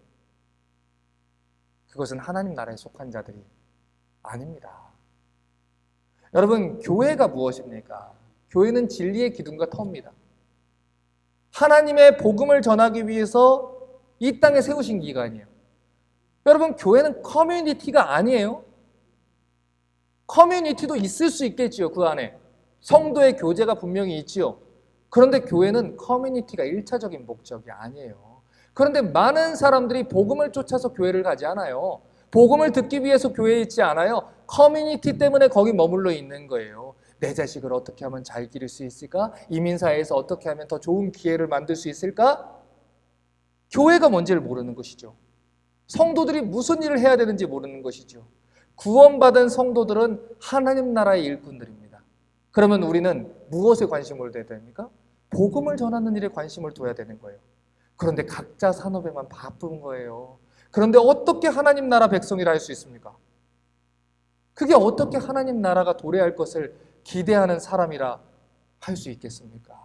그것은 하나님 나라에 속한 자들이 아닙니다. 여러분, 교회가 무엇입니까? 교회는 진리의 기둥과 터입니다. 하나님의 복음을 전하기 위해서 이 땅에 세우신 기관이에요. 여러분, 교회는 커뮤니티가 아니에요. 커뮤니티도 있을 수 있겠지요, 그 안에. 성도의 교제가 분명히 있지요. 그런데 교회는 커뮤니티가 1차적인 목적이 아니에요. 그런데 많은 사람들이 복음을 쫓아서 교회를 가지 않아요. 복음을 듣기 위해서 교회에 있지 않아요. 커뮤니티 때문에 거기 머물러 있는 거예요. 내 자식을 어떻게 하면 잘 기를 수 있을까? 이민사회에서 어떻게 하면 더 좋은 기회를 만들 수 있을까? 교회가 뭔지를 모르는 것이죠. 성도들이 무슨 일을 해야 되는지 모르는 것이죠. 구원받은 성도들은 하나님 나라의 일꾼들입니다. 그러면 우리는 무엇에 관심을 둬야 됩니까? 복음을 전하는 일에 관심을 둬야 되는 거예요. 그런데 각자 산업에만 바쁜 거예요. 그런데 어떻게 하나님 나라 백성이라 할 수 있습니까? 그게 어떻게 하나님 나라가 도래할 것을 기대하는 사람이라 할 수 있겠습니까?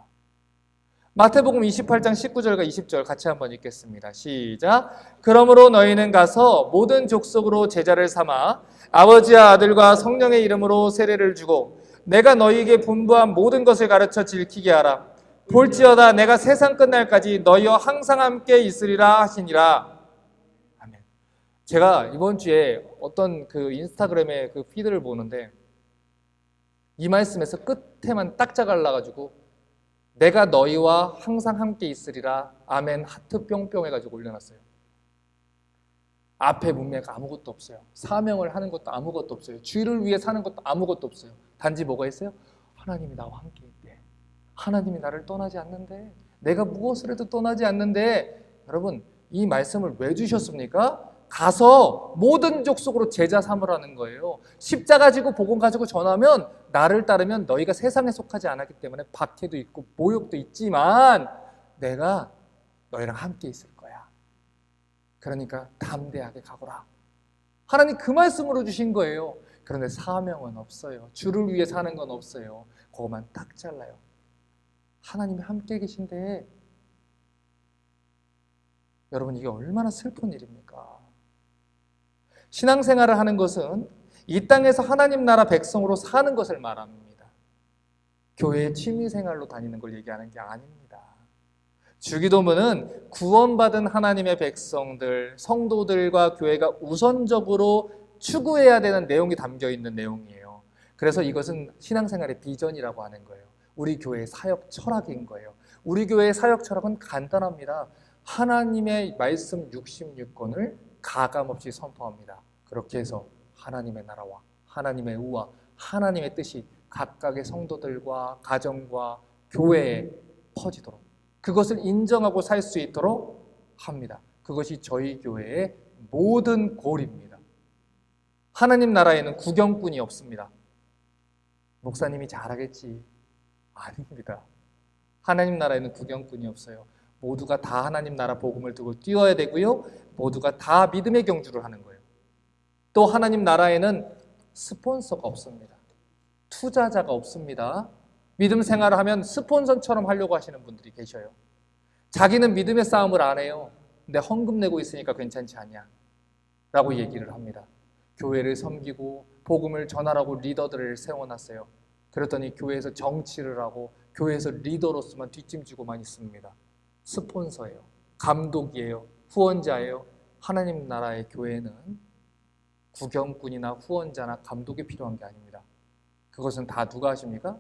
마태복음 28장 19절과 20절 같이 한번 읽겠습니다. 시작. 그러므로 너희는 가서 모든 족속으로 제자를 삼아 아버지와 아들과 성령의 이름으로 세례를 주고 내가 너희에게 분부한 모든 것을 가르쳐 지키게 하라. 볼지어다 내가 세상 끝날까지 너희와 항상 함께 있으리라 하시니라. 아멘. 제가 이번 주에 어떤 그 인스타그램의 그 피드를 보는데 이 말씀에서 끝에만 딱 잘라가지고 내가 너희와 항상 함께 있으리라 아멘 하트 뿅뿅 해가지고 올려놨어요. 앞에 문맥 아무것도 없어요. 사명을 하는 것도 아무것도 없어요. 주의를 위해 사는 것도 아무것도 없어요. 단지 뭐가 있어요? 하나님이 나와 함께 있대. 하나님이 나를 떠나지 않는데, 내가 무엇을 해도 떠나지 않는데. 여러분, 이 말씀을 왜 주셨습니까? 가서 모든 족속으로 제자 삼으라는 거예요. 십자가 지고 복음 가지고 전하면 나를 따르면 너희가 세상에 속하지 않았기 때문에 박해도 있고 모욕도 있지만 내가 너희랑 함께 있을 거야. 그러니까 담대하게 가거라. 하나님 그 말씀으로 주신 거예요. 그런데 사명은 없어요. 주를 위해 사는 건 없어요. 그것만 딱 잘라요. 하나님이 함께 계신데 여러분, 이게 얼마나 슬픈 일입니까? 신앙생활을 하는 것은 이 땅에서 하나님 나라 백성으로 사는 것을 말합니다. 교회 취미생활로 다니는 걸 얘기하는 게 아닙니다. 주기도문은 구원받은 하나님의 백성들, 성도들과 교회가 우선적으로 추구해야 되는 내용이 담겨 있는 내용이에요. 그래서 이것은 신앙생활의 비전이라고 하는 거예요. 우리 교회의 사역 철학인 거예요. 우리 교회의 사역 철학은 간단합니다. 하나님의 말씀 66권을 가감없이 선포합니다. 그렇게 해서 하나님의 나라와 하나님의 의와 하나님의 뜻이 각각의 성도들과 가정과 교회에 퍼지도록, 그것을 인정하고 살 수 있도록 합니다. 그것이 저희 교회의 모든 골입니다. 하나님 나라에는 구경꾼이 없습니다. 목사님이 잘하겠지. 아닙니다. 하나님 나라에는 구경꾼이 없어요. 모두가 다 하나님 나라 복음을 두고 뛰어야 되고요. 모두가 다 믿음의 경주를 하는 거예요. 또 하나님 나라에는 스폰서가 없습니다. 투자자가 없습니다. 믿음 생활을 하면 스폰서처럼 하려고 하시는 분들이 계셔요. 자기는 믿음의 싸움을 안 해요. 근데 헌금 내고 있으니까 괜찮지 않냐 라고 얘기를 합니다. 교회를 섬기고 복음을 전하라고 리더들을 세워놨어요. 그랬더니 교회에서 정치를 하고 교회에서 리더로서만 뒷짐지고만 있습니다. 스폰서예요. 감독이에요. 후원자예요. 하나님 나라의 교회는 구경꾼이나 후원자나 감독이 필요한 게 아닙니다. 그것은 다 누가 하십니까?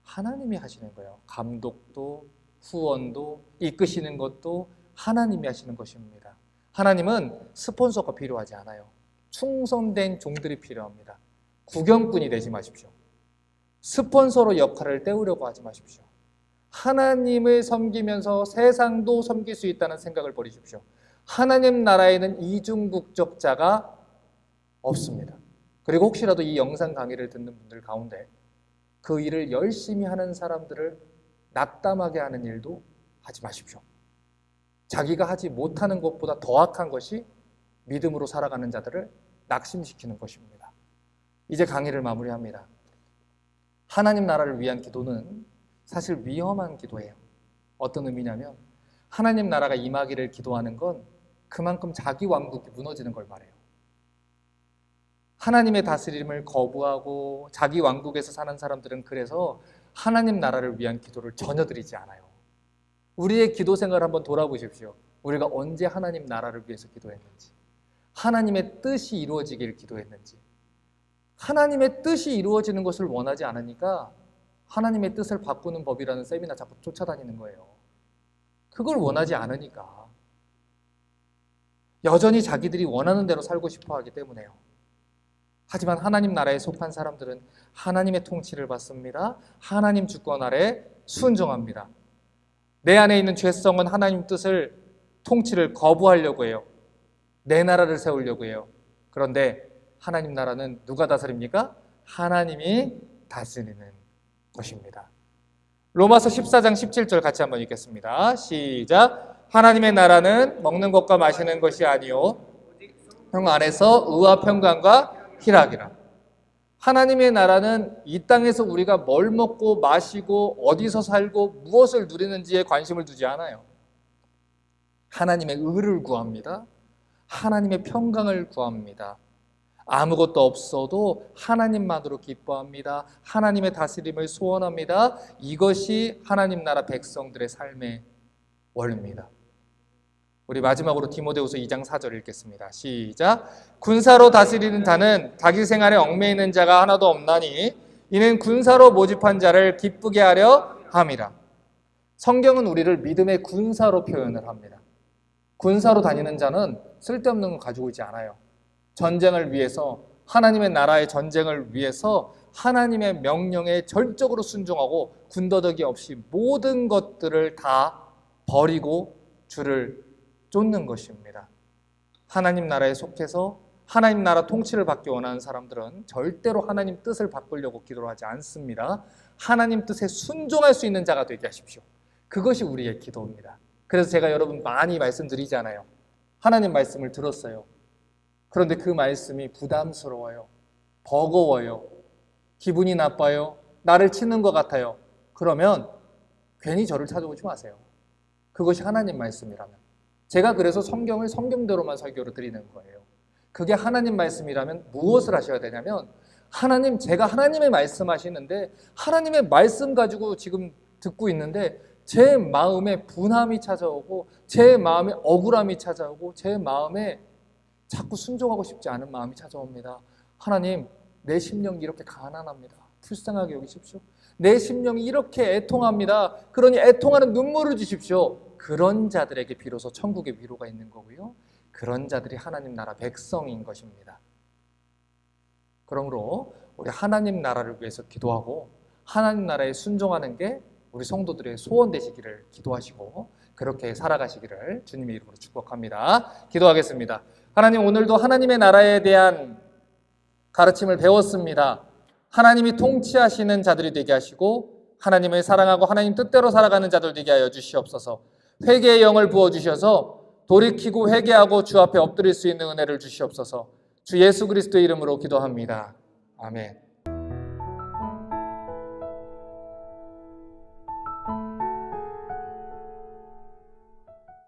하나님이 하시는 거예요. 감독도 후원도 이끄시는 것도 하나님이 하시는 것입니다. 하나님은 스폰서가 필요하지 않아요. 충성된 종들이 필요합니다. 구경꾼이 되지 마십시오. 스폰서로 역할을 때우려고 하지 마십시오. 하나님을 섬기면서 세상도 섬길 수 있다는 생각을 버리십시오. 하나님 나라에는 이중국적자가 없습니다. 그리고 혹시라도 이 영상 강의를 듣는 분들 가운데 그 일을 열심히 하는 사람들을 낙담하게 하는 일도 하지 마십시오. 자기가 하지 못하는 것보다 더 악한 것이 믿음으로 살아가는 자들을 낙심시키는 것입니다. 이제 강의를 마무리합니다. 하나님 나라를 위한 기도는 사실 위험한 기도예요. 어떤 의미냐면 하나님 나라가 임하기를 기도하는 건 그만큼 자기 왕국이 무너지는 걸 말해요. 하나님의 다스림을 거부하고 자기 왕국에서 사는 사람들은 그래서 하나님 나라를 위한 기도를 전혀 드리지 않아요. 우리의 기도 생활을 한번 돌아보십시오. 우리가 언제 하나님 나라를 위해서 기도했는지, 하나님의 뜻이 이루어지길 기도했는지. 하나님의 뜻이 이루어지는 것을 원하지 않으니까 하나님의 뜻을 바꾸는 법이라는 세미나 자꾸 쫓아다니는 거예요. 그걸 원하지 않으니까. 여전히 자기들이 원하는 대로 살고 싶어 하기 때문에요. 하지만 하나님 나라에 속한 사람들은 하나님의 통치를 받습니다. 하나님 주권 아래 순종합니다. 내 안에 있는 죄성은 하나님 뜻을, 통치를 거부하려고 해요. 내 나라를 세우려고 해요. 그런데 하나님 나라는 누가 다스립니까? 하나님이 다스리는 것입니다. 로마서 14장 17절 같이 한번 읽겠습니다. 시작. 하나님의 나라는 먹는 것과 마시는 것이 아니요 형 안에서 의와 평강과 희락이라. 하나님의 나라는 이 땅에서 우리가 뭘 먹고 마시고 어디서 살고 무엇을 누리는지에 관심을 두지 않아요. 하나님의 의를 구합니다. 하나님의 평강을 구합니다. 아무것도 없어도 하나님만으로 기뻐합니다. 하나님의 다스림을 소원합니다. 이것이 하나님 나라 백성들의 삶의 원리입니다. 우리 마지막으로 디모데후서 2장 4절 읽겠습니다. 시작. 군사로 다스리는 자는 자기 생활에 얽매이는 자가 하나도 없나니 이는 군사로 모집한 자를 기쁘게 하려 함이라. 성경은 우리를 믿음의 군사로 표현을 합니다. 군사로 다니는 자는 쓸데없는 걸 가지고 있지 않아요. 전쟁을 위해서, 하나님의 나라의 전쟁을 위해서 하나님의 명령에 절적으로 순종하고 군더더기 없이 모든 것들을 다 버리고 주를 쫓는 것입니다. 하나님 나라에 속해서 하나님 나라 통치를 받기 원하는 사람들은 절대로 하나님 뜻을 바꾸려고 기도를 하지 않습니다. 하나님 뜻에 순종할 수 있는 자가 되게 하십시오. 그것이 우리의 기도입니다. 그래서 제가 여러분 많이 말씀드리잖아요. 하나님 말씀을 들었어요. 그런데 그 말씀이 부담스러워요. 버거워요. 기분이 나빠요. 나를 치는 것 같아요. 그러면 괜히 저를 찾아오지 마세요. 그것이 하나님 말씀이라면. 제가 그래서 성경을 성경대로만 설교를 드리는 거예요. 그게 하나님 말씀이라면 무엇을 하셔야 되냐면, 하나님, 제가 하나님의 말씀하시는데 하나님의 말씀 가지고 지금 듣고 있는데 제 마음에 분함이 찾아오고 제 마음에 억울함이 찾아오고 제 마음에 자꾸 순종하고 싶지 않은 마음이 찾아옵니다. 하나님, 내 심령이 이렇게 가난합니다. 불쌍하게 여기십시오. 내 심령이 이렇게 애통합니다. 그러니 애통하는 눈물을 주십시오. 그런 자들에게 비로소 천국의 위로가 있는 거고요. 그런 자들이 하나님 나라 백성인 것입니다. 그러므로 우리 하나님 나라를 위해서 기도하고 하나님 나라에 순종하는 게 우리 성도들의 소원 되시기를 기도하시고 그렇게 살아가시기를 주님의 이름으로 축복합니다. 기도하겠습니다. 하나님, 오늘도 하나님의 나라에 대한 가르침을 배웠습니다. 하나님이 통치하시는 자들이 되게 하시고 하나님을 사랑하고 하나님 뜻대로 살아가는 자들 되게 하여 주시옵소서. 회개의 영을 부어주셔서 돌이키고 회개하고 주 앞에 엎드릴 수 있는 은혜를 주시옵소서. 주 예수 그리스도의 이름으로 기도합니다. 아멘.